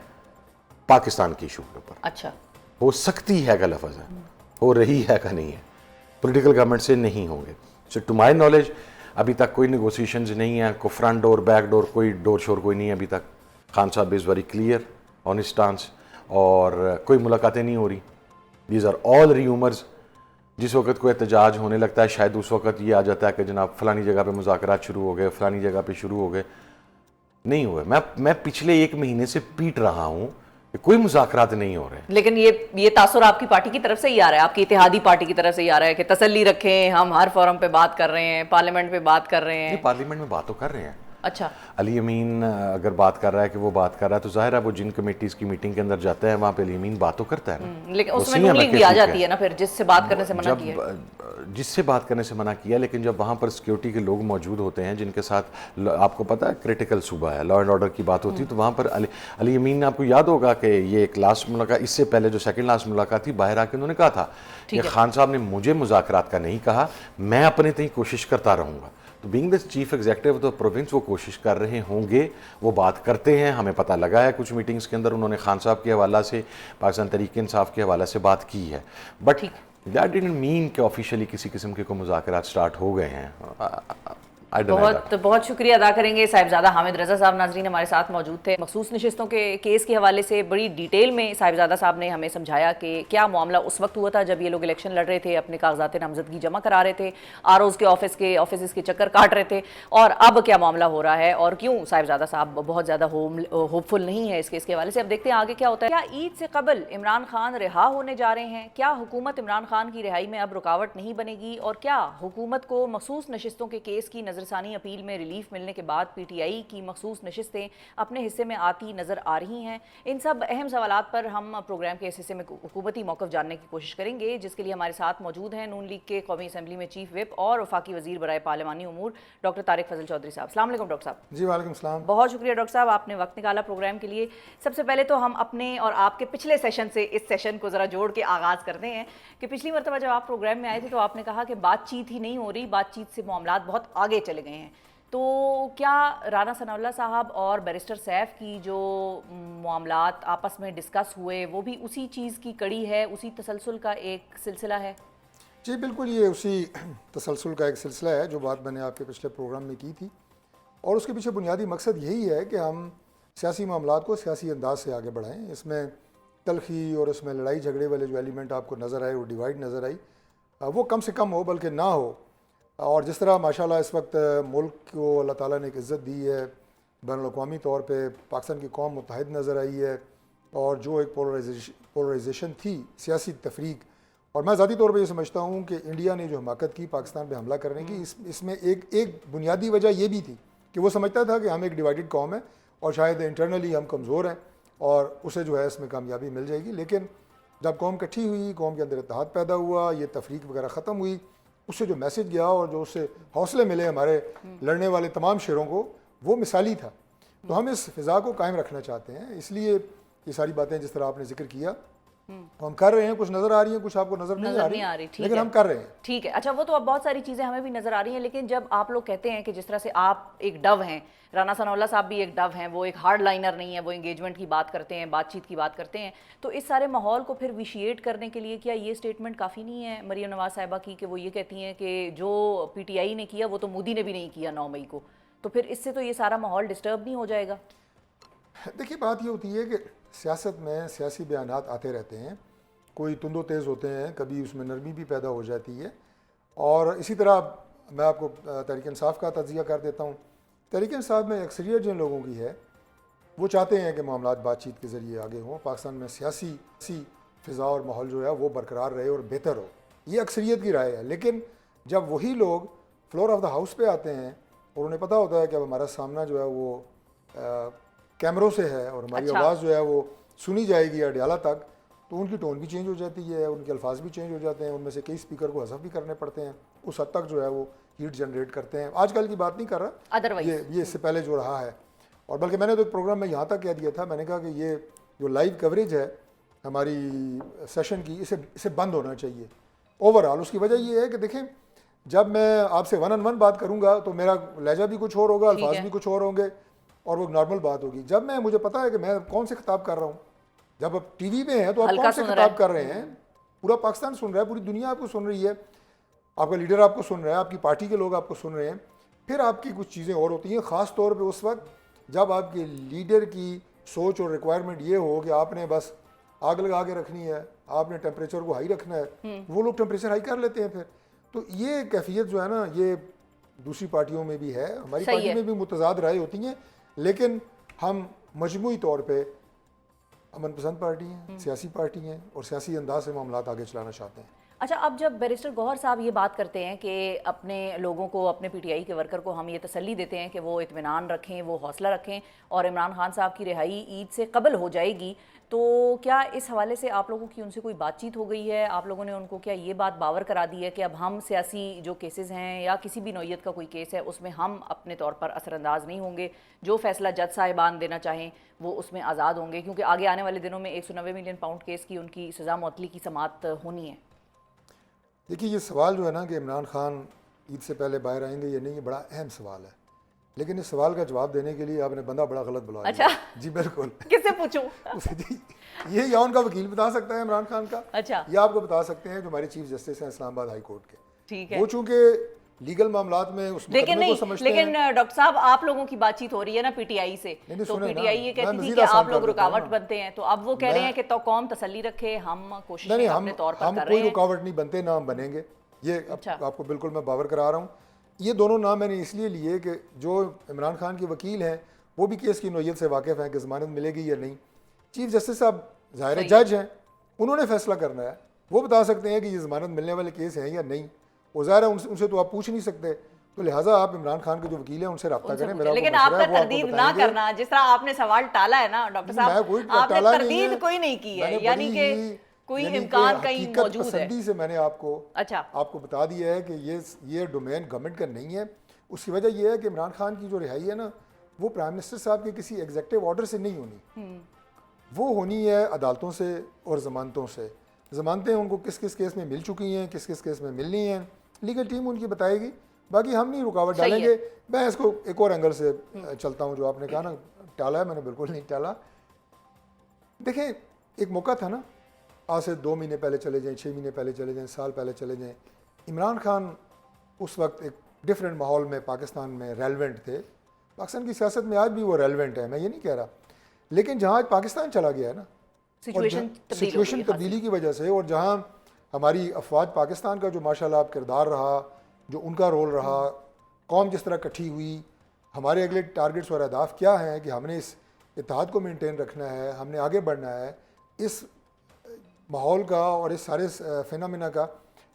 पाकिस्तान की इशू के ऊपर? अच्छा, हो सकती है का लफ्ज़ है, हो रही है का नहीं है। पॉलिटिकल गवर्नमेंट से नहीं होंगे। सो टू माई नॉलेज अभी तक कोई नेगोशिएशंस नहीं है, कोई फ्रंट डोर बैक डोर कोई डोर शोर कोई नहीं है अभी तक। खान साहब is very clear on his stance और कोई मुलाकातें नहीं हो रही। These are all rumours. जिस वक्त कोई एहतजाज होने लगता है शायद उस वक्त ये आ जाता है कि जनाब फलानी जगह पे मुज़ाकरात शुरू हो गए, फलानी जगह पे शुरू हो गए। नहीं हुए। मैं पिछले 1 महीने से पीट रहा हूँ कोई मुज़ाकरात नहीं हो रहे। लेकिन ये तासुर आपकी पार्टी की तरफ से ही आ रहा है, आपकी इत्तेहादी पार्टी की तरफ से ही आ रहा है कि तसल्ली रखें, हम हर फोरम पे बात कर रहे हैं, पार्लियामेंट पे बात कर रहे हैं। पार्लियामेंट में बात तो कर रहे हैं। अच्छा, अली अमीन अगर बात कर रहा है कि वो बात कर रहा है तो जाहिर है वो जिन कमेटीज़ की मीटिंग के अंदर जाता है वहाँ पे अली अमीन बात तो करता है ना। लेकिन उसमें नून लीग भी आ जाती है ना फिर, जिससे बात करने से मना किया। जिससे बात करने से मना किया, लेकिन जब वहाँ पर सिक्योरिटी के लोग मौजूद होते हैं जिनके साथ आपको पता है क्रिटिकल सूबा है, लॉ एंड ऑर्डर की बात होती है, तो वहाँ पर अली अमीन ने, आपको याद होगा कि ये एक लास्ट मुलाकात, इससे पहले जो सेकंड लास्ट मुलाकात थी, बाहर आके उन्होंने कहा था कि खान साहब ने मुझे मुज़ाकरात का नहीं कहा, मैं अपने तय कोशिश करता रहूँगा। तो being the chief executive of the province वो कोशिश कर रहे होंगे, वो बात करते हैं। हमें पता लगा है कुछ मीटिंग्स के अंदर उन्होंने खान साहब के हवाला से, पाकिस्तान तहरीक इंसाफ के हवाले से बात की है, बट दैट डिडंट मीन कि ऑफिशियली किसी किस्म के कोई मुज़ाकरात स्टार्ट हो गए हैं। बहुत शुक्रिया अदा करेंगे साहिबजादा हामिद रजा साहब। नाजरीन हमारे साथ मौजूद थे। मखसूस नशिस्तों के केस के हवाले से बड़ी डिटेल में साहिबजादा साहब ने हमें समझाया कि क्या मामला उस वक्त हुआ था जब ये लोग इलेक्शन लड़ रहे थे, अपने कागजात नामजदगी जमा करा रहे थे, आरओज़ के ऑफिस के चक्कर काट रहे थे, और अब क्या मामला हो रहा है और क्यों साहिबजादा साहब बहुत ज़्यादा होपफुल नहीं है इस केस के हवाले से। अब देखते हैं आगे क्या होता है। क्या ईद से कबल इमरान खान रिहा होने जा रहे हैं? क्या हुकूमत इमरान खान की रिहाई में अब रुकावट नहीं बनेगी? और क्या हुकूमत को मखसूस नशिस्तों के केस की नजरसानी अपील में रिलीफ मिलने के बाद पीटीआई की मखसूस नशिस्तें अपने हिस्से में आती नजर आ रही हैं? इन सब अहम सवालात पर हम प्रोग्राम के इस हिस्से में हुकूमती मौक़िफ़ जानने की कोशिश करेंगे, जिसके लिए हमारे साथ मौजूद हैं नून लीग के कौमी असम्बली में चीफ विप और वफाकी वज़ीर बराए पार्लिमानी उमूर डॉक्टर तारिक फजल चौधरी साहब। अस्सलाम वालेकुम डॉक्टर साहब। जी वालेकुम सलाम। बहुत शुक्रिया डॉक्टर साहब, आपने वक्त निकाला प्रोग्राम के लिए। सबसे पहले तो हम अपने और आपके पिछले सेशन से इस सेशन को ज़रा जोड़ के आगाज़ करते हैं कि पिछली मरतबा जब आप प्रोग्राम में आए थे तो आपने कहा कि बातचीत ही नहीं हो रही, बातचीत से मामलात बहुत आगे चले गए हैं। तो क्या राना सनाउल्लाह साहब और बैरिस्टर सैफ की जो मामलात आपस में डिस्कस हुए वो भी उसी चीज़ की कड़ी है, उसी तसलसल का एक सिलसिला है? जी बिल्कुल, ये उसी तसलसल का एक सिलसिला है जो बात मैंने आपके पिछले प्रोग्राम में की थी, और उसके पीछे बुनियादी मकसद यही है कि हम सियासी मामलात को सियासी अंदाज से आगे बढ़ाएं। इसमें तलखी और इसमें लड़ाई झगड़े वाले जो एलिमेंट आपको नज़र आए, वो डिवाइड नज़र आई, वो कम से कम हो, बल्कि ना हो। और जिस तरह माशाल्लाह इस वक्त मुल्क को अल्लाह ताला ने एक इज़्ज़त दी है, बैनुल-अक़वामी तौर पे पाकिस्तान की कौम मुत्तहिद नज़र आई है, और जो एक पोलराइजेशन थी, सियासी तफरीक, और मैं ज़ाती तौर पे ये समझता हूँ कि इंडिया ने जो हमाकत की पाकिस्तान पे हमला करने की, इसमें एक बुनियादी वजह ये भी थी कि वो समझता था कि हम एक डिवाइडेड कौम है और शायद इंटरनली हम कमज़ोर हैं और उसे जो है इसमें कामयाबी मिल जाएगी। लेकिन जब कौम इकट्ठी हुई, कौम के अंदर इत्तेहाद पैदा हुआ, ये तफरीक वगैरह ख़त्म हुई, उससे जो मैसेज गया और जो उससे हौसले मिले हमारे लड़ने वाले तमाम शेरों को, वो मिसाली था। तो हम इस फ़िज़ा को कायम रखना चाहते हैं, इसलिए ये सारी बातें जिस तरह आपने जिक्र किया तो हम कर रहे हैं। कुछ नज़र आ रही हैं, कुछ आपको नज़र नहीं आ रही, ठीक लेकिन है। हम कर रहे हैं। ठीक है, अच्छा, वो तो अब बहुत सारी चीज़ें हमें भी नज़र आ रही हैं, लेकिन जब आप लोग कहते हैं कि जिस तरह से आप एक डव हैं, राना सनाउल्लाह साहब भी एक डव हैं, वो एक हार्ड लाइनर नहीं है, वो एंगेजमेंट की बात करते हैं, बातचीत की बात करते हैं, तो इस सारे माहौल को फिर विशिएट करने के लिए क्या ये स्टेटमेंट काफ़ी नहीं है मरीम नवाज साहिबा की, कि वो ये कहती हैं कि जो PTI ने किया वो तो मोदी ने भी नहीं किया 9 मई को, तो फिर इससे तो ये सारा माहौल डिस्टर्ब नहीं हो जाएगा? देखिए, बात ये होती है कि सियासत में सियासी बयानात आते रहते हैं, कोई तुंदो तेज़ होते हैं, कभी उसमें नरमी भी पैदा हो जाती है। और इसी तरह मैं आपको तहरीक इंसाफ का तज्ज़िया कर देता हूँ। तहरीक इंसाफ में अक्सरियत जिन लोगों की है, वो चाहते हैं कि मामलात बातचीत के ज़रिए आगे हों, पाकिस्तान में सियासी फ़िज़ा और माहौल जो है वो बरकरार रहे और बेहतर हो, ये अक्सरियत की राय है। लेकिन जब वही लोग फ्लोर ऑफ द हाउस पे आते हैं और उन्हें पता होता है कि अब हमारा सामना जो है वो कैमरों से है और हमारी आवाज़ जो है वो सुनी जाएगी अडयाला तक, तो उनकी टोन भी चेंज हो जाती है, उनके अल्फाज भी चेंज हो जाते हैं, उनमें से कई स्पीकर को हज़फ भी करने पड़ते हैं, उस हद तक जो है वो हीट जनरेट करते हैं। आजकल की बात नहीं कर रहा, ये इससे पहले जो रहा है। और बल्कि मैंने तो एक प्रोग्राम में यहाँ तक कह दिया था, मैंने कहा कि ये जो लाइव कवरेज है हमारी सेशन की, इसे बंद होना चाहिए ओवरऑल। उसकी वजह ये है कि देखें, जब मैं आपसे 1 on 1 बात करूँगा तो मेरा लहजा भी कुछ और होगा, अल्फाज भी कुछ और होंगे और वो नॉर्मल बात होगी। जब मुझे पता है कि मैं कौन से खिताब कर रहा हूँ, जब आप टीवी में हैं तो आप कौन से खिताब कर रहे हैं, पूरा पाकिस्तान सुन रहा है, पूरी दुनिया आपको सुन रही है, आपका लीडर आपको सुन रहा है, आपकी पार्टी के लोग आपको सुन रहे हैं। फिर आपकी कुछ चीज़ें और होती हैं, ख़ास तौर पे उस वक्त जब आपके लीडर की सोच और रिक्वायरमेंट ये हो कि आपने बस आग लगा के रखनी है, आपने टेम्परेचर को हाई रखना है, वो लोग टेम्परेचर हाई कर लेते हैं फिर। तो ये कैफियत जो है ना, ये दूसरी पार्टियों में भी है, हमारी पार्टी में भी मुतज़ाद राय होती हैं, लेकिन हम मजमूई तौर पे अमन पसंद पार्टी हैं, सियासी पार्टी हैं और सियासी अंदाज से मामलात आगे चलाना चाहते हैं। अच्छा, अब जब बैरिस्टर गौहर साहब ये बात करते हैं कि अपने लोगों को, अपने PTI के वर्कर को हम ये तसल्ली देते हैं कि वो इत्मीनान रखें, वो हौसला रखें और इमरान खान साहब की रिहाई ईद से कबल हो जाएगी, तो क्या इस हवाले से आप लोगों की उनसे कोई बातचीत हो गई है? आप लोगों ने उनको क्या ये बात बावर करा दी है कि अब हम सियासी जो केसेस हैं या किसी भी नौयत का कोई केस है उसमें हम अपने तौर पर असरअंदाज नहीं होंगे, जो फैसला जज साहिबान देना चाहें वो उसमें आज़ाद होंगे, क्योंकि आगे आने वाले दिनों में 190 मिलियन पाउंड केस की उनकी सज़ा मुअत्तली की समाअत होनी है? देखिए, ये सवाल जो है ना कि इमरान खान ईद से पहले बाहर आएंगे या नहीं, ये बड़ा अहम सवाल है, लेकिन इस सवाल का जवाब देने के लिए आपने बंदा बड़ा गलत बुलाया। अच्छा, जी बिल्कुल। किससे पूछूं? ये या उनका वकील बता सकता है इमरान खान का, अच्छा, या आपको बता सकते हैं जो हमारे चीफ जस्टिस हैं इस्लामाबाद हाई कोर्ट के। ठीक है, वो चूंकि लीगल मामलात में उस मुकदमे को समझते हैं। लेकिन डॉक्टर साहब, आप लोगों की बातचीत हो रही है ना PTI से, तो PTI ये कहती थी कि आप लोग रुकावट बनते हैं, तो अब वो कह रहे हैं कि तो कौम तसल्ली रखे, हम कोशिश अपने तौर पर कर रहे हैं। हम कोई रुकावट नहीं बनते, ना हम बनेंगे, ये आपको बिल्कुल मैं बावर करा रहा हूँ। ये दोनों नाम मैंने इसलिए लिए कि जो इमरान खान के वकील हैं वो भी केस की नौयत से वाकिफ़ हैं कि ज़मानत मिलेगी या नहीं। चीफ जस्टिस साहब ज़ाहिर जज हैं, उन्होंने फैसला करना है, वो बता सकते हैं कि ये ज़मानत मिलने वाले केस हैं या नहीं। वो ज़ाहिर है उनसे तो आप पूछ नहीं सकते, तो लिहाजा आप इमरान खान के जो वकील हैं उनसे रब्ता करें। मेरा लेकिन आपका तरदीद ना करना, जिस तरह आपने सवाल टाला है ना डॉक्टर साहब, आपने तरदीद कोई नहीं की है, यानी कि कोई इम्कान कहीं मौजूद है। पसंदी से मैंने अच्छा आपको बता दिया है कि ये डोमेन गवर्नमेंट का नहीं है। उसकी वजह यह है कि इमरान खान की जो रिहाई है ना, वो प्राइम मिनिस्टर साहब के किसी एग्जेक्टिव ऑर्डर से नहीं होनी, वो होनी है अदालतों से और ज़मानतों से। ज़मानतें उनको किस किस केस में मिल चुकी हैं, किस किस केस में मिलनी हैं, लीगल टीम उनकी बताएगी, बाकी हम नहीं रुकावट डालेंगे। मैं इसको एक और एंगल से चलता हूँ, जो आपने कहा ना टाला है, मैंने बिल्कुल नहीं टाला। देखें, एक मौका था ना, आज से 2 महीने पहले चले जाएं, 6 महीने पहले चले जाएं, साल पहले चले जाएं, इमरान खान उस वक्त एक डिफरेंट माहौल में पाकिस्तान में रेलेवेंट थे। पाकिस्तान की सियासत में आज भी वो रेलेवेंट है, मैं ये नहीं कह रहा, लेकिन जहाँ आज पाकिस्तान चला गया है ना, सिचुएशन तब्दीली की वजह से, और जहाँ हमारी अफवाज पाकिस्तान का जो माशाल्लाह किरदार रहा, जो उनका रोल रहा, कौम जिस तरह इकट्ठी हुई, हमारे अगले टारगेट्स और अहदाफ क्या हैं कि हमने इस इत्तेहाद को मेंटेन रखना है, हमने आगे बढ़ना है, इस माहौल का और इस सारे फिनोमिना का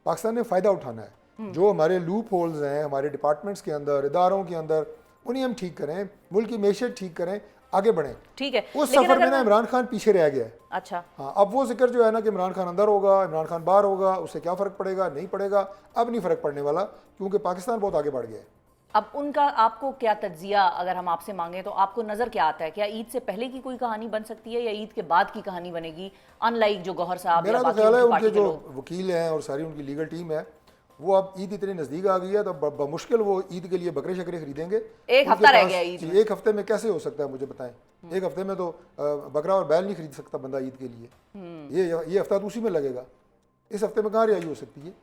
पाकिस्तान ने फ़ायदा उठाना है। जो हमारे लूप होल्स हैं हमारे डिपार्टमेंट्स के अंदर, इदारों के अंदर, उन्हें हम ठीक करें, मुल्क की मैशत ठीक करें, आगे बढ़ें। ठीक है, उस लेकिन सफ़र में अगर ना इमरान खान पीछे रह गया है। अच्छा, हाँ, अब वो जिक्र जो है ना कि इमरान खान अंदर होगा, इमरान खान बाहर होगा, उससे क्या फ़र्क पड़ेगा, नहीं पड़ेगा, अब नहीं फ़र्क पड़ने वाला, क्योंकि पाकिस्तान बहुत आगे बढ़ गया है। अब उनका आपको क्या तज्जिया अगर हम आपसे मांगे तो आपको नज़र क्या आता है? क्या ईद से पहले की कोई कहानी बन सकती है या ईद के बाद की कहानी बनेगी, अनलाइक जो गौहर साहब या मेरा तो बाकी ख्याल है उनकी उनके पार्टी के जो लोग? वकील हैं और सारी उनकी लीगल टीम है, वो अब ईद इतनी नज़दीक आ गई है तो बमुश्किल वो ईद के लिए बकरे शकरे खरीदेंगे। एक उनके हफ्ता रह पास- गया ईद जी, में। एक हफ्ते में कैसे हो सकता है मुझे बताएं। एक हफ्ते में तो बकरा और बैल नहीं खरीद सकता बंदा ईद के लिए। ये हफ्ता तो उसी में लगेगा, इस हफ्ते में कहाँ रिहाई हो सकती है?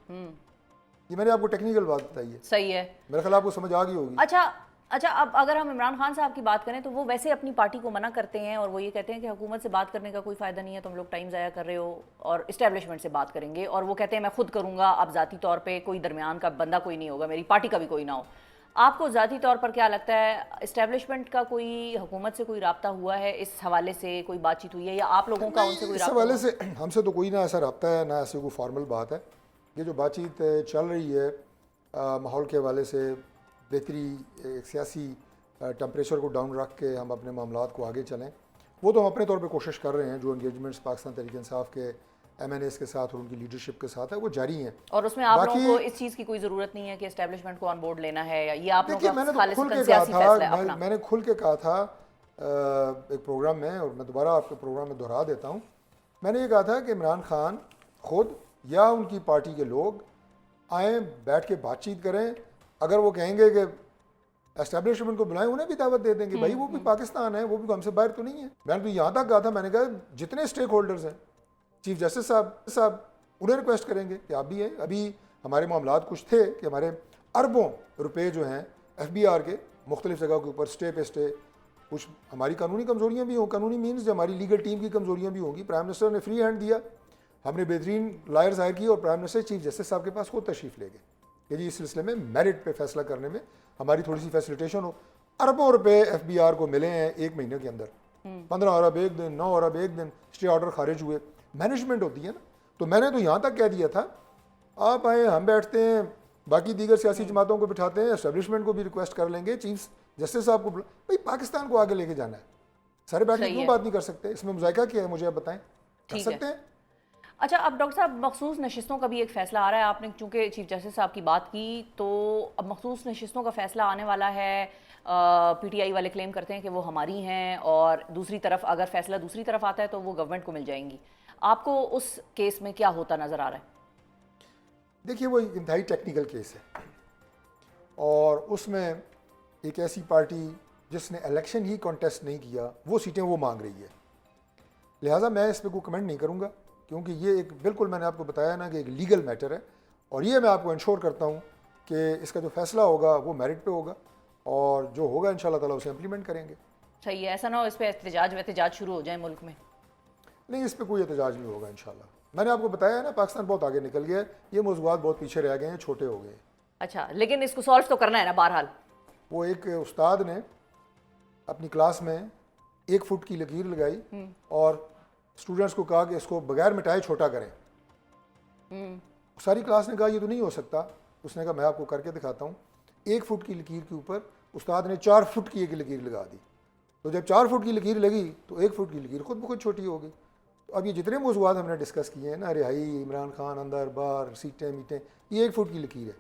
ये मैंने आपको टेक्निकल बात बताई है, सही है। मेरा ख्याल आपको समझ आ गई होगी। अच्छा, अब अगर हम इमरान खान साहब की बात करें तो वो वैसे अपनी पार्टी को मना करते हैं और वो ये कहते हैं कि हुकूमत से बात करने का कोई फ़ायदा नहीं है, तुम लोग टाइम ज़ाया कर रहे हो और इस्टेब्लिशमेंट से बात करेंगे, और वो कहते हैं मैं खुद करूँगा, अब ज़ाती तौर पे कोई दरमियान का बंदा कोई नहीं होगा, मेरी पार्टी का भी कोई ना हो। आपको ज़ाती तौर पर क्या लगता है, इस्टेब्लिशमेंट का कोई हुकूमत से कोई रब्ता हुआ है, इस हवाले से कोई बातचीत हुई है या आप लोगों का उनसे कोई इस रब्ता हवाले हुआ? से हमसे तो कोई ना ऐसा रब्ता है, ना ऐसी कोई फॉर्मल बात है। ये जो बातचीत चल रही है माहौल के हवाले से, बेहतरी एक सियासी टेम्परेचर को डाउन रख के हम अपने मामलात को आगे चलें, वो तो हम अपने तौर पे कोशिश कर रहे हैं। जो इंगेजमेंट्स पाकिस्तान तहरीक इंसाफ के MNAs के साथ और उनकी लीडरशिप के साथ है वो जारी हैं। और उसमें आप लोगों बाकी को इस चीज़ की कोई ज़रूरत नहीं है कि एस्टेब्लिशमेंट को ऑन बोर्ड लेना है, या ये आप लोगों देखिए, का मैंने तो खालिसन खुल के कहा सियासी फैसला है था, अपना? मैंने खुल के कहा था एक प्रोग्राम में, और मैं दोबारा आपके प्रोग्राम में दोहरा देता हूँ। मैंने ये कहा था कि इमरान खान खुद या उनकी पार्टी के लोग आएँ, बैठ के बातचीत करें। अगर वो कहेंगे कि एस्टेब्लिशमेंट को बुलाएं, उन्हें भी दावत दे देंगे। भाई वो भी पाकिस्तान है, वो भी हमसे बाहर तो नहीं है। मैंने तो यहाँ तक कहा था, मैंने कहा जितने स्टेक होल्डर्स हैं, चीफ जस्टिस साहब उन्हें रिक्वेस्ट करेंगे कि आप भी हैं। अभी हमारे मामलात कुछ थे कि हमारे अरबों रुपए जो हैं FBR के मुख्तलिफ जगह के ऊपर स्टे पे स्टे, कुछ हमारी कानूनी कमजोरियाँ भी हों, कानूनी मीन्स जो हमारी लीगल टीम की कमजोरियाँ भी होंगी। प्राइम मिनिस्टर ने फ्री हैंड दिया, हमने बेहतरीन लायर्स हायर किए और प्राइम मिनिस्टर चीफ जस्टिस साहब के पास खुद तशरीफ ले गए कि जी इस सिलसिले में मेरिट पे फैसला करने में हमारी थोड़ी सी फैसिलिटेशन हो। अरबों रुपए FBR को मिले हैं 1 महीने के अंदर, 15 अरब एक दिन, 9 अरब एक दिन, स्टे ऑर्डर खारिज हुए। मैनेजमेंट होती है ना। तो मैंने तो यहाँ तक कह दिया था, आप आए, हम बैठते हैं, बाकी दीगर सियासी जमातों को बिठाते हैं, एस्टेब्लिशमेंट को भी रिक्वेस्ट कर लेंगे, चीफ जस्टिस साहब को। भाई पाकिस्तान को आगे लेके जाना है, सारे बैठ के सही क्यों है। बात नहीं कर सकते? इसमें मुज़ायका क्या है मुझे आप बताएं। कर ठीक है। सकते हैं। अच्छा, अब डॉक्टर साहब मखसूस नशिस्तों का भी एक फ़ैसला आ रहा है। आपने चूंकि चीफ जस्टिस साहब की बात की, तो अब मखसूस नशिस्तों का फ़ैसला आने वाला है। PTI वाले क्लेम करते हैं कि वो हमारी हैं, और दूसरी तरफ अगर फ़ैसला दूसरी तरफ आता है तो वो गवर्नमेंट को मिल जाएंगी। आपको उस केस में क्या होता नज़र आ रहा है? देखिए, वो एक इंतहाई टेक्निकल केस है और उसमें एक ऐसी पार्टी जिसने इलेक्शन ही कॉन्टेस्ट नहीं किया, वो सीटें वो मांग रही है। लिहाजा मैं इस पर कोई कमेंट नहीं करूँगा, क्योंकि ये एक बिल्कुल मैंने आपको बताया ना कि एक लीगल मैटर है, और ये मैं आपको इंश्योर करता हूँ कि इसका जो फैसला होगा वो मेरिट पे होगा, और जो होगा इंशाल्लाह ताला उसे इम्प्लीमेंट करेंगे। सही है, ऐसा ना हो इस पर एहतजाज शुरू हो जाए मुल्क में। नहीं, इस पर कोई एहतजाज नहीं होगा इंशाल्लाह। मैंने आपको बताया है ना, पाकिस्तान बहुत आगे निकल गया है, ये मौज़ूआत बहुत पीछे रह गए हैं, छोटे हो गए। अच्छा, लेकिन इसको सॉल्व तो करना है ना बहरहाल। वो एक उस्ताद ने अपनी क्लास में 1 फुट की लकीर लगाई और स्टूडेंट्स को कहा कि इसको बगैर मिटाए छोटा करें। सारी क्लास ने कहा ये तो नहीं हो सकता। उसने कहा मैं आपको करके दिखाता हूँ। 1 फुट की लकीर के ऊपर उस्ताद ने 4 फुट की एक लकीर लगा दी। तो जब 4 फुट की लकीर लगी तो 1 फुट की लकीर खुद ब खुद छोटी हो गई। तो अब ये जितने मौज़ूआत हमने डिस्कस किए हैं ना, रिहाई, इमरान खान अंदर बाहर, सीटें मीटें, ये 1 फुट की लकीर है।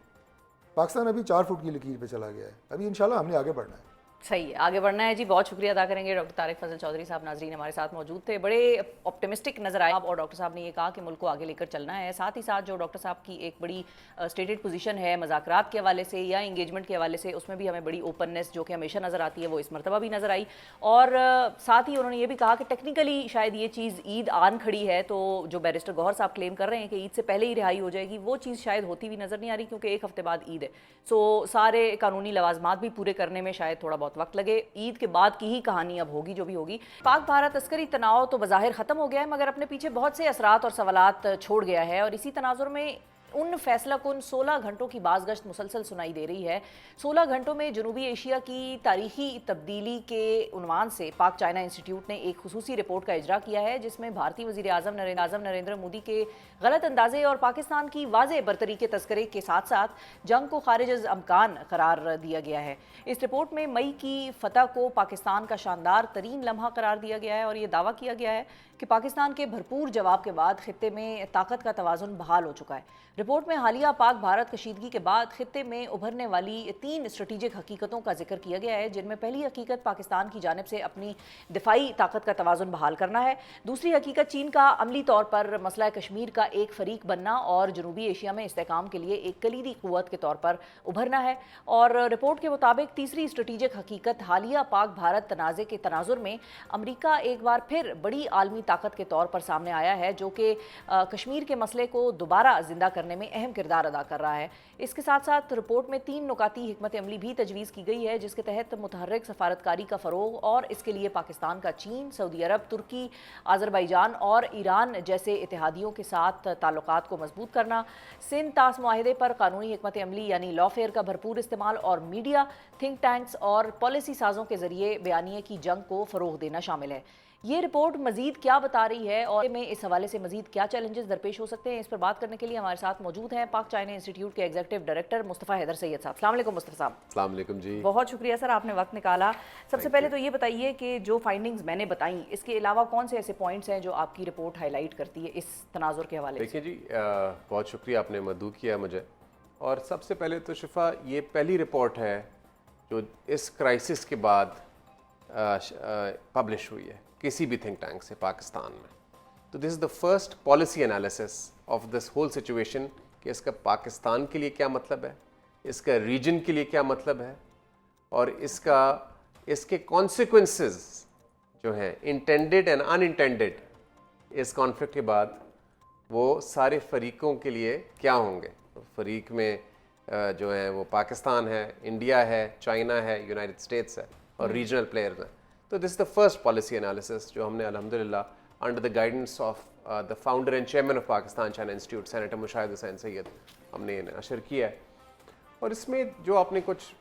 पाकिस्तान अभी 4 फुट की लकीर पे चला गया है। अभी इंशाल्लाह हमने आगे बढ़ना है। सही है, आगे बढ़ना है जी। बहुत शुक्रिया अदा करेंगे डॉक्टर तारिक फजल चौधरी साहब। नाजरीन हमारे साथ मौजूद थे, बड़े ऑप्टिमिस्टिक नजर आए आप, और डॉक्टर साहब ने ये कहा कि मुल्क को आगे लेकर चलना है। साथ ही साथ जो डॉक्टर साहब की एक बड़ी स्टेटेड पोजीशन है मुज़ाकरात के हवाले से या इंगेजमेंट के हवाले से, उसमें भी हमें बड़ी ओपननेस जो कि हमेशा नज़र आती है, वो इस मरतबा भी नज़र आई। और साथ ही उन्होंने ये भी कहा कि टेक्निकली शायद ये चीज़ ईद आन खड़ी है, तो जो बैरिस्टर गौहर साहब क्लेम कर रहे हैं कि ईद से पहले ही रिहाई हो जाएगी, वो चीज़ शायद होती हुई नज़र नहीं आ रही, क्योंकि 1 हफ्ते बाद ईद है। सो सारे कानूनी लवाजमात भी पूरे करने में शायद थोड़ा बहुत वक्त लगे। ईद के बाद की ही कहानी अब होगी जो भी होगी। पाक भारत अस्करी तनाव तो बज़ाहिर ख़त्म हो गया है, मगर अपने पीछे बहुत से असरात और सवालात छोड़ गया है, और इसी तनाजुर में उन फैसला कुन 16 घंटों की बाज़गश्त मुसलसल सुनाई दे रही है। 16 घंटों में जनूबी एशिया की तारीखी तब्दीली के उन्वान से पाक चाइना इंस्टीट्यूट ने एक खुसूसी रिपोर्ट का इजरा किया है, जिसमें भारतीय वज़ीर आज़म नरेंद्र मोदी के गलत अंदाजे और पाकिस्तान की वाज़ेह बरतरी के तस्करे के साथ साथ जंग को खारिज अज़ अमकान करार दिया गया है। इस रिपोर्ट में मई की फतह को पाकिस्तान का शानदार तरीन लम्हा करार दिया गया है और ये दावा किया गया है कि पाकिस्तान के भरपूर जवाब के बाद खित्ते में ताकत का तवाज़ुन बहाल हो चुका है। रिपोर्ट में हालिया पाक भारत कशीदगी के बाद खित्ते में उभरने वाली 3 स्ट्रेटेजिक हकीकतों का जिक्र किया गया है, जिनमें पहली हकीकत पाकिस्तान की जानिब से अपनी दिफाई ताकत का तवाज़ुन बहाल करना है। दूसरी हकीकत चीन का अमली तौर पर मसला कश्मीर का एक फरीक बनना और जनूबी एशिया में इस्तेहकाम के लिए एक कलीदी क़ुव्वत के तौर पर उभरना है। और रिपोर्ट के मुताबिक तीसरी स्ट्रेटेजिक हकीकत हालिया पाक भारत तनाज़े के तनाजुर में अमरीका एक बार फिर बड़ी आलमी ताकत के तौर पर सामने आया है, जो कि कश्मीर के मसले को दोबारा जिंदा करने में अहम किरदार अदा कर रहा है। इसके साथ साथ रिपोर्ट में 3 नुकाती हिकमत अमली भी तजवीज़ की गई है, जिसके तहत मुतहर्रिक सफारतकारी का फ़रोग और इसके लिए पाकिस्तान का चीन, सऊदी अरब, तुर्की, आज़रबाईजान और ईरान जैसे इत्तेहादियों के साथ ताल्लुकात को मजबूत करना, सिंध तास मुआहिदे पर कानूनी हिकमत अमली यानी लॉफेयर का भरपूर इस्तेमाल और मीडिया, थिंक टैंक्स और पॉलिसी साजों के जरिए बयानिए की जंग को फ़रोग देना शामिल है। ये रिपोर्ट मजीद क्या बता रही है और में इस हवाले से मजीद क्या चैलेंजेस दरपेश हो सकते हैं, इस पर बात करने के लिए हमारे साथ मौजूद हैं पाक चाइना इंस्टीट्यूट के एग्जीक्यूटिव डायरेक्टर मुस्तफ़ा हैदर सैयद साहब। अस्सलाम वालेकुम मुस्तफ़ा साहब। अस्सलाम वालेकुम जी। बहुत शुक्रिया सर, आपने वक्त निकाला। सबसे पहले तो ये बताइए कि जो फाइंडिंग्स मैंने बताई, इसके अलावा कौन से ऐसे पॉइंट्स हैं जो आपकी रिपोर्ट हाईलाइट करती है इस तनाजुर के हवाले से? देखिए जी, बहुत शुक्रिया, आपने मदऊ किया मुझे। और सबसे पहले तो शिफा, ये पहली रिपोर्ट है जो इस क्राइसिस के बाद पब्लिश हुई है किसी भी थिंक टैंक से पाकिस्तान में। तो this is the first policy analysis of this whole situation कि इसका पाकिस्तान के लिए क्या मतलब है, इसका रीजन के लिए क्या मतलब है और इसके कॉन्सिक्वेंसेस जो हैं इंटेंडेड एंड अनइंटेंडेड इस कॉन्फ्लिक्ट के बाद वो सारे फरीकों के लिए क्या होंगे। तो फरीक में जो है वो पाकिस्तान है, इंडिया है, चाइना है, यूनाइटेड स्टेट्स है और रीजनल प्लेयर्स हैं। तो this is the first policy analysis जो हमने अल्हम्दुलिल्लाह under the guidance of the founder and chairman of Pakistan China institute senator Mushahid Hussain Syed हमने नशर किया है। और इसमें जो आपने कुछ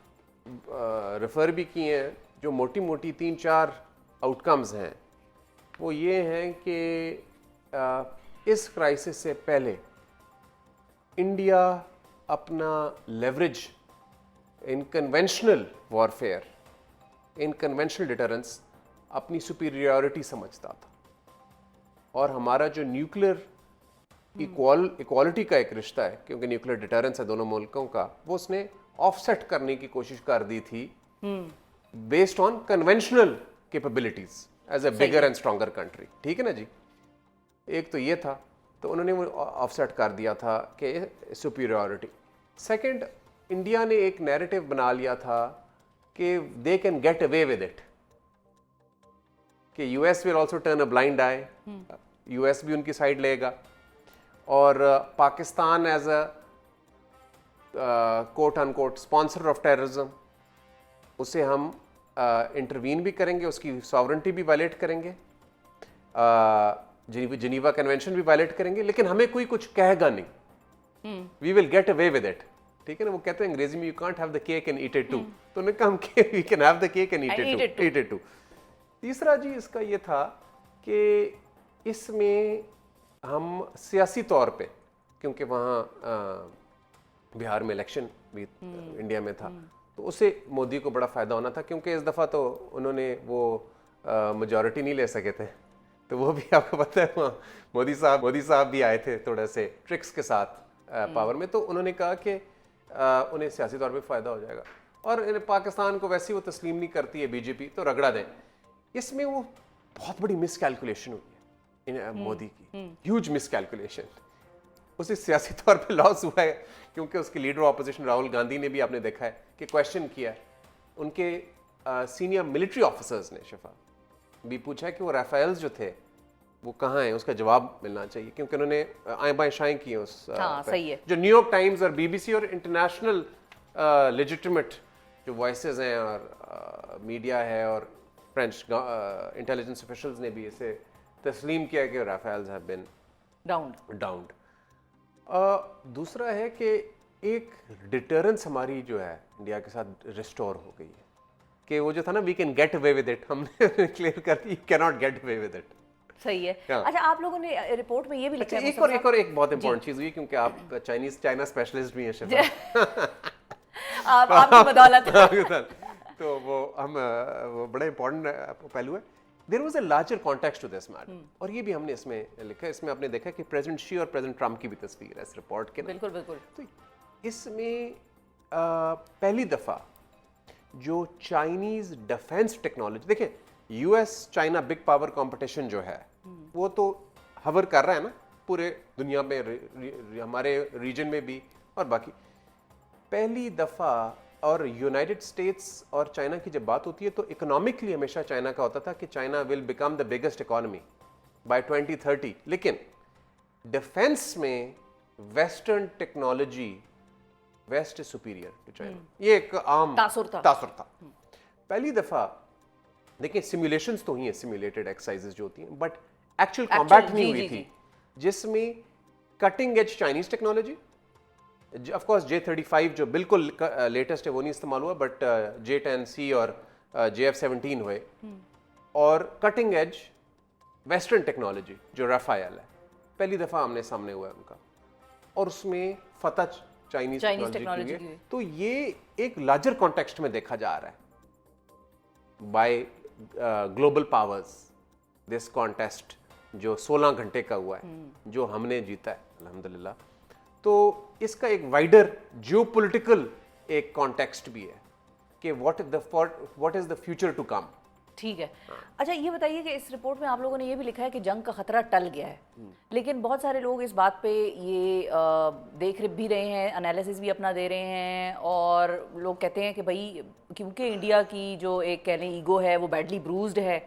रेफ़र भी किए हैं, जो मोटी मोटी 3-4 आउटकम्स हैं वो ये हैं कि इस क्राइसिस से पहले इंडिया अपना leverage in conventional warfare, in conventional deterrence अपनी सुपीरियरिटी समझता था और हमारा जो न्यूक्लियर इक्वालिटी का एक रिश्ता है, क्योंकि न्यूक्लियर डिटरेंस है दोनों मुल्कों का, वो उसने ऑफसेट करने की कोशिश कर दी थी based on conventional capabilities as a bigger and stronger country. ठीक है ना जी, एक तो ये था, तो उन्होंने वो ऑफसेट कर दिया था कि सुपीरियरिटी। सेकंड, इंडिया ने एक नैरेटिव बना लिया था कि they can get away with it, कि US will also turn a blind eye, US भी उनकी साइड लेगा और Pakistan as a quote unquote sponsor of terrorism, उसे हम इंटरवीन भी करेंगे, उसकी सॉवरेंटी भी वायलेट करेंगे, जिनीवा कन्वेंशन भी वायलेट करेंगे, लेकिन हमें कोई कुछ कहेगा नहीं, we will get away with it. ठीक है ना, वो कहते हैं अंग्रेजी में you can't have the cake and eat it too, तो उन्होंने कहा we can have the cake and eat it too. तीसरा जी इसका ये था कि इसमें हम सियासी तौर पे, क्योंकि वहाँ बिहार में इलेक्शन भी इंडिया में था, तो उसे मोदी को बड़ा फ़ायदा होना था, क्योंकि इस दफ़ा तो उन्होंने वो मेजॉरिटी नहीं ले सके थे। तो वो भी आपको पता है, वहाँ मोदी साहब भी आए थे थोड़ा से ट्रिक्स के साथ पावर में, तो उन्होंने कहा कि उन्हें सियासी तौर पे फ़ायदा हो जाएगा और पाकिस्तान को वैसे ही वो तस्लीम नहीं करती है बीजेपी, तो रगड़ा दें। इसमें वो बहुत बड़ी मिसकैलकुलेशन हुई है मोदी की, ह्यूज मिसकैलकुलेशन। उसे सियासी तौर पे लॉस हुआ है, क्योंकि उसके लीडर ऑपोजिशन राहुल गांधी ने भी आपने देखा है कि क्वेश्चन किया है, उनके सीनियर मिलिट्री ऑफिसर्स ने शिफा भी पूछा है कि वो राफेल्स जो थे वो कहाँ हैं, उसका जवाब मिलना चाहिए, क्योंकि उन्होंने आए बाएं शाएं की उस सही है। जो न्यूयॉर्क टाइम्स और बीबीसी और इंटरनेशनल लेजिटिमेट जो वॉइसेस हैं और मीडिया है और फ्रेंच इंटेलिजेंस ऑफिशियल्स ने भी इसे तस्लीम किया कि राफेल्स हैव बीन डाउन्ड। दूसरा है कि एक डिटरेंस हमारी जो है इंडिया के साथ रिस्टोर हो गई है कि वो जो था ना we can get away with it, हमने क्लियर कर दी, you can not get away with it. सही है। हाँ। अच्छा, आप लोगों ने रिपोर्ट में ये भी लिखा है एक बहुत इंपॉर्टेंट चीज हुई, क्योंकि आप चाइना स्पेशलिस्ट भी हैं शिफा। आपकी बदौलत। तो वो बड़ा इंपॉर्टेंट पहलू है। There was a larger context to this matter, और ये भी हमने इसमें लिखा है। इसमें आपने देखा कि प्रेसिडेंट शी और प्रेसिडेंट ट्रम्प की भी तस्वीर है इस रिपोर्ट के। बिल्कुल बिल्कुल। तो इसमें पहली दफा जो चाइनीज डिफेंस टेक्नोलॉजी, देखिए US China big power competition जो है वो तो हवर कर रहा है ना पूरे दुनिया में, हमारे रीजन में भी और बाकी। पहली दफा और यूनाइटेड स्टेट्स और चाइना की जब बात होती है तो इकोनॉमिकली हमेशा चाइना का होता था कि China will become the biggest economy by 2030, लेकिन डिफेंस में western technology, west is superior to China, ये एक आम तासुर था। पहली दफा देखिए सिमुलेशंस तो ही है, सिमुलेटेड एक्सरसाइजेस जो होती हैं, बट एक्चुअल कॉम्बैट नहीं हुई थी, जिसमें cutting edge Chinese technology, of course J-35 जो बिल्कुल लेटेस्ट है वो नहीं इस्तेमाल हुआ, बट J-10C और JF-17 हुए, और कटिंग एज वेस्टर्न टेक्नोलॉजी जो राफेल है, पहली दफा आमने सामने हुआ है उनका, और उसमें फतह चाइनीज टेक्नोलॉजी की है। तो ये एक लार्जर कॉन्टेक्स्ट में देखा जा रहा है by global powers, this contest जो 16 घंटे का हुआ है, जो हमने जीता है अल्हम्दुलिल्लाह। तो इसका एक वाइडर जियोपॉलिटिकल एक कॉन्टेक्स्ट भी है कि what is the future to come. ठीक है। अच्छा, ये बताइए कि इस रिपोर्ट में आप लोगों ने ये भी लिखा है कि जंग का खतरा टल गया है, लेकिन बहुत सारे लोग इस बात पे ये देख भी रहे हैं, एनालिसिस भी अपना दे रहे हैं, और लोग कहते हैं कि भाई क्योंकि इंडिया की जो एक कह लें ईगो है वो बैडली ब्रूज्ड है,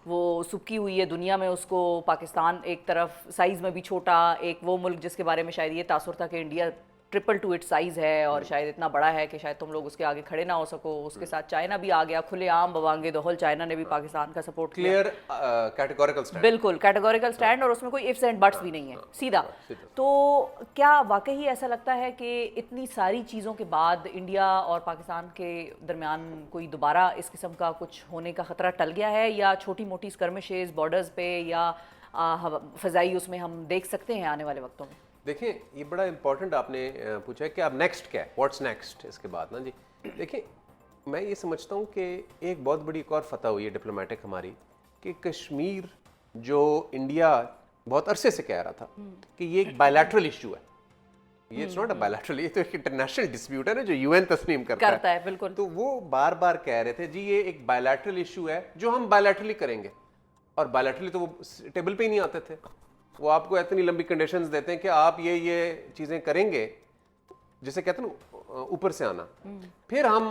वो सुक्की हुई है दुनिया में, उसको पाकिस्तान एक तरफ साइज़ में भी छोटा, एक वो मुल्क जिसके बारे में शायद ये तासुर था कि India triple two it's size है और शायद इतना बड़ा है कि शायद तुम लोग उसके आगे खड़े ना हो सको। उसके साथ चाइना भी आ गया खुलेआम बवांगे दहल, चाइना ने भी पाकिस्तान का सपोर्ट किया, क्लियर कैटेगोरिकल स्टैंड, बिल्कुल कैटेगोरिकल स्टैंड, और उसमें कोई इफ्स एंड बट्स भी नहीं है, सीधा। तो क्या वाकई ऐसा लगता है कि इतनी सारी चीज़ों के बाद इंडिया और पाकिस्तान के दरमियान कोई दोबारा इस किस्म का कुछ होने का खतरा टल गया है, या छोटी मोटी स्कर्मिशेस बॉर्डर्स पे या फ़ज़ाई उसमें हम देख सकते हैं आने वाले वक्तों में? देखिए ये बड़ा इंपॉर्टेंट आपने पूछा है कि अब नेक्स्ट क्या है, व्हाट्स नेक्स्ट इसके बाद ना जी। देखिए मैं ये समझता हूँ कि एक बहुत बड़ी एक और फतह हुई है डिप्लोमेटिक हमारी, कि कश्मीर जो इंडिया बहुत अरसे से कह रहा था कि ये एक बायलैटरल इशू है, ये इट्स नॉट अ बायलैटरल, ये तो एक इंटरनेशनल डिस्प्यूट है ना जो यूएन तस्लीम करता है। बिल्कुल। तो वो बार बार कह रहे थे जी ये एक बायलैटरल इशू है जो हम बायलैटरली करेंगे, और बायलैटरली तो वो टेबल पे ही नहीं आते थे, वो आपको इतनी लंबी कंडीशंस देते हैं कि आप ये चीजें करेंगे, जिसे कहते हैं ना ऊपर से आना, फिर हम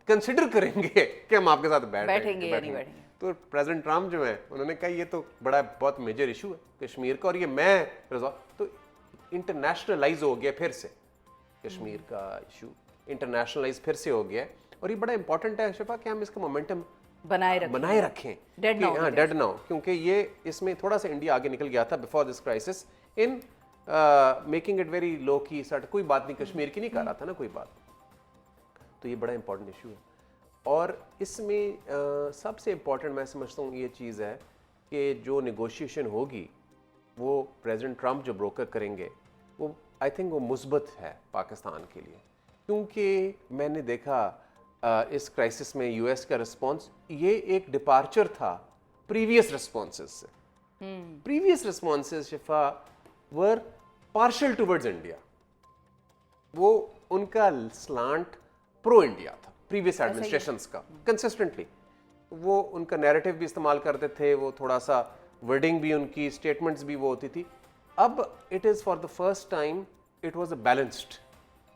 कंसिडर करेंगे कि हम आपके साथ बैठेंगे या नहीं बैठेंगे। तो प्रेसिडेंट ट्रम्प जो है उन्होंने कहा ये तो बड़ा बहुत मेजर इशू है कश्मीर का, और ये मैं रिजॉल्व, तो इंटरनेशनलाइज हो गया फिर से कश्मीर का इशू, इंटरनेशनलाइज फिर से हो गया, और ये बड़ा इंपॉर्टेंट है शिफा कि हम इसका मोमेंटम बनाए रखें, डेड ना हो, क्योंकि ये इसमें थोड़ा सा इंडिया आगे निकल गया था before this crisis in making it very low की सट, कोई बात नहीं कश्मीर की नहीं कर रहा था ना कोई बात, तो ये बड़ा इंपॉर्टेंट इशू है। और इसमें सबसे इंपॉर्टेंट मैं समझता हूँ ये चीज़ है कि जो नेगोशिएशन होगी वो प्रेसिडेंट ट्रम्प जो ब्रोकर करेंगे वो आई थिंक वो मुस्बत है पाकिस्तान के लिए, क्योंकि मैंने देखा इस क्राइसिस में यूएस का रिस्पॉन्स ये एक डिपार्चर था प्रीवियस रिस्पॉन्सेस से। प्रीवियस रिस्पॉन्सेस शिफा वर पार्शियल टुवर्ड्स इंडिया, वो उनका स्लांट प्रो इंडिया था प्रीवियस एडमिनिस्ट्रेशंस का, कंसिस्टेंटली वो उनका नैरेटिव भी इस्तेमाल करते थे, वो थोड़ा सा वर्डिंग भी उनकी स्टेटमेंट्स भी वो होती थी। अब it is for the first time it was a balanced,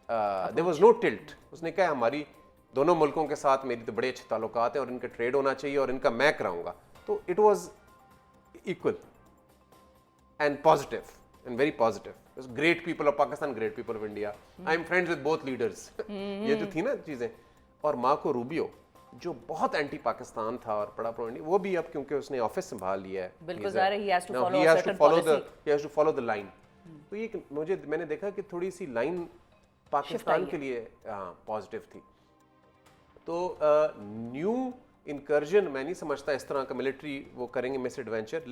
there was no tilt. उसने कहा हमारी दोनों मुल्कों के साथ मेरी तो बड़े अच्छे ताल्लुकात हैं और इनका ट्रेड होना चाहिए और इनका मैं कराऊंगा, तो it was equal and positive and very positive. Great people of Pakistan, great people of India, I am friends with both leaders, ये जो थी ना चीजें। और मार्को रूबियो जो बहुत एंटी पाकिस्तान था और बड़ा प्रो इंडिया, वो भी अब क्योंकि उसने ऑफिस संभाल लिया है, बिल्कुल ज़ाहिर है, he has to follow the line। तो ये मैंने देखा कि थोड़ी सी लाइन पाकिस्तान के लिए पॉजिटिव थी। तो न्यू इनकर्जन मैं नहीं समझता इस तरह का मिलिट्री वो करेंगे मिस एडवेंचर,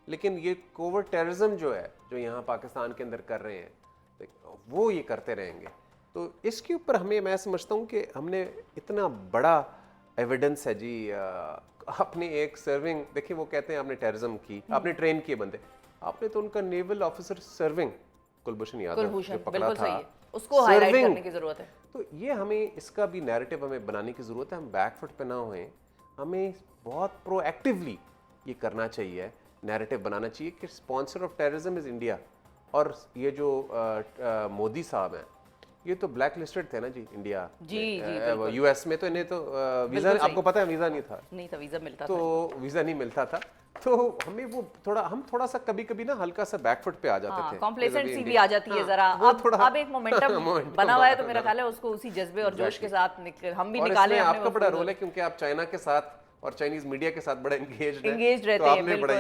लेकिन ये कोवर्ट टेररिज्म जो है जो यहाँ पाकिस्तान के अंदर कर रहे हैं वो ये करते रहेंगे। तो इसके ऊपर मैं समझता हूँ कि हमने इतना बड़ा एविडेंस है जी। आपने एक सर्विंग देखिए, वो कहते हैं आपने टेररिज्म की, आपने ट्रेन किए बंदे, आपने तो उनका naval officer serving Kulbhushan Yadav जो पकड़ा था, उसको हाईलाइट करने की जरूरत है। तो ये हमें इसका भी नैरेटिव हमें बनाने की जरूरत है। हम बैकफुट पे ना होएं, हमें बहुत प्रोएक्टिवली ये करना चाहिए, नैरेटिव बनाना चाहिए कि sponsor of terrorism is India. और ये जो मोदी साहब हैं, ये तो ब्लैक लिस्टेड थे ना जी इंडिया जी यूएस में। तो इन्हें तो वीजा, आपको पता है वीजा नहीं था, वीजा मिलता तो वीजा नहीं मिलता था। तो हमें वो थोड़ा सा कभी ना हल्का सा बैकफुट पे आ जाते थे, कॉम्प्लेसेंसी भी आ जाती है जरा। अब एक मोमेंटम बना हुआ है, तो मेरा ख्याल है उसको उसी जज्बे और जोश के साथ हम भी निकालें। आपका बड़ा रोल है क्योंकि आप चाइना के साथ और चाइनीज मीडिया के साथ बड़ा एंगेज्ड रहते तो हैं। बिल्कुल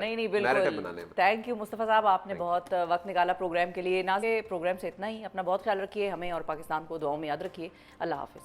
नहीं बिल्कुल। थैंक यू मुस्तफा साहब, आपने बहुत वक्त निकाला प्रोग्राम के लिए। ना के प्रोग्राम से इतना ही, अपना बहुत ख्याल रखिए, हमें और पाकिस्तान को दुआओं में याद रखिए। अल्लाह हाफिज।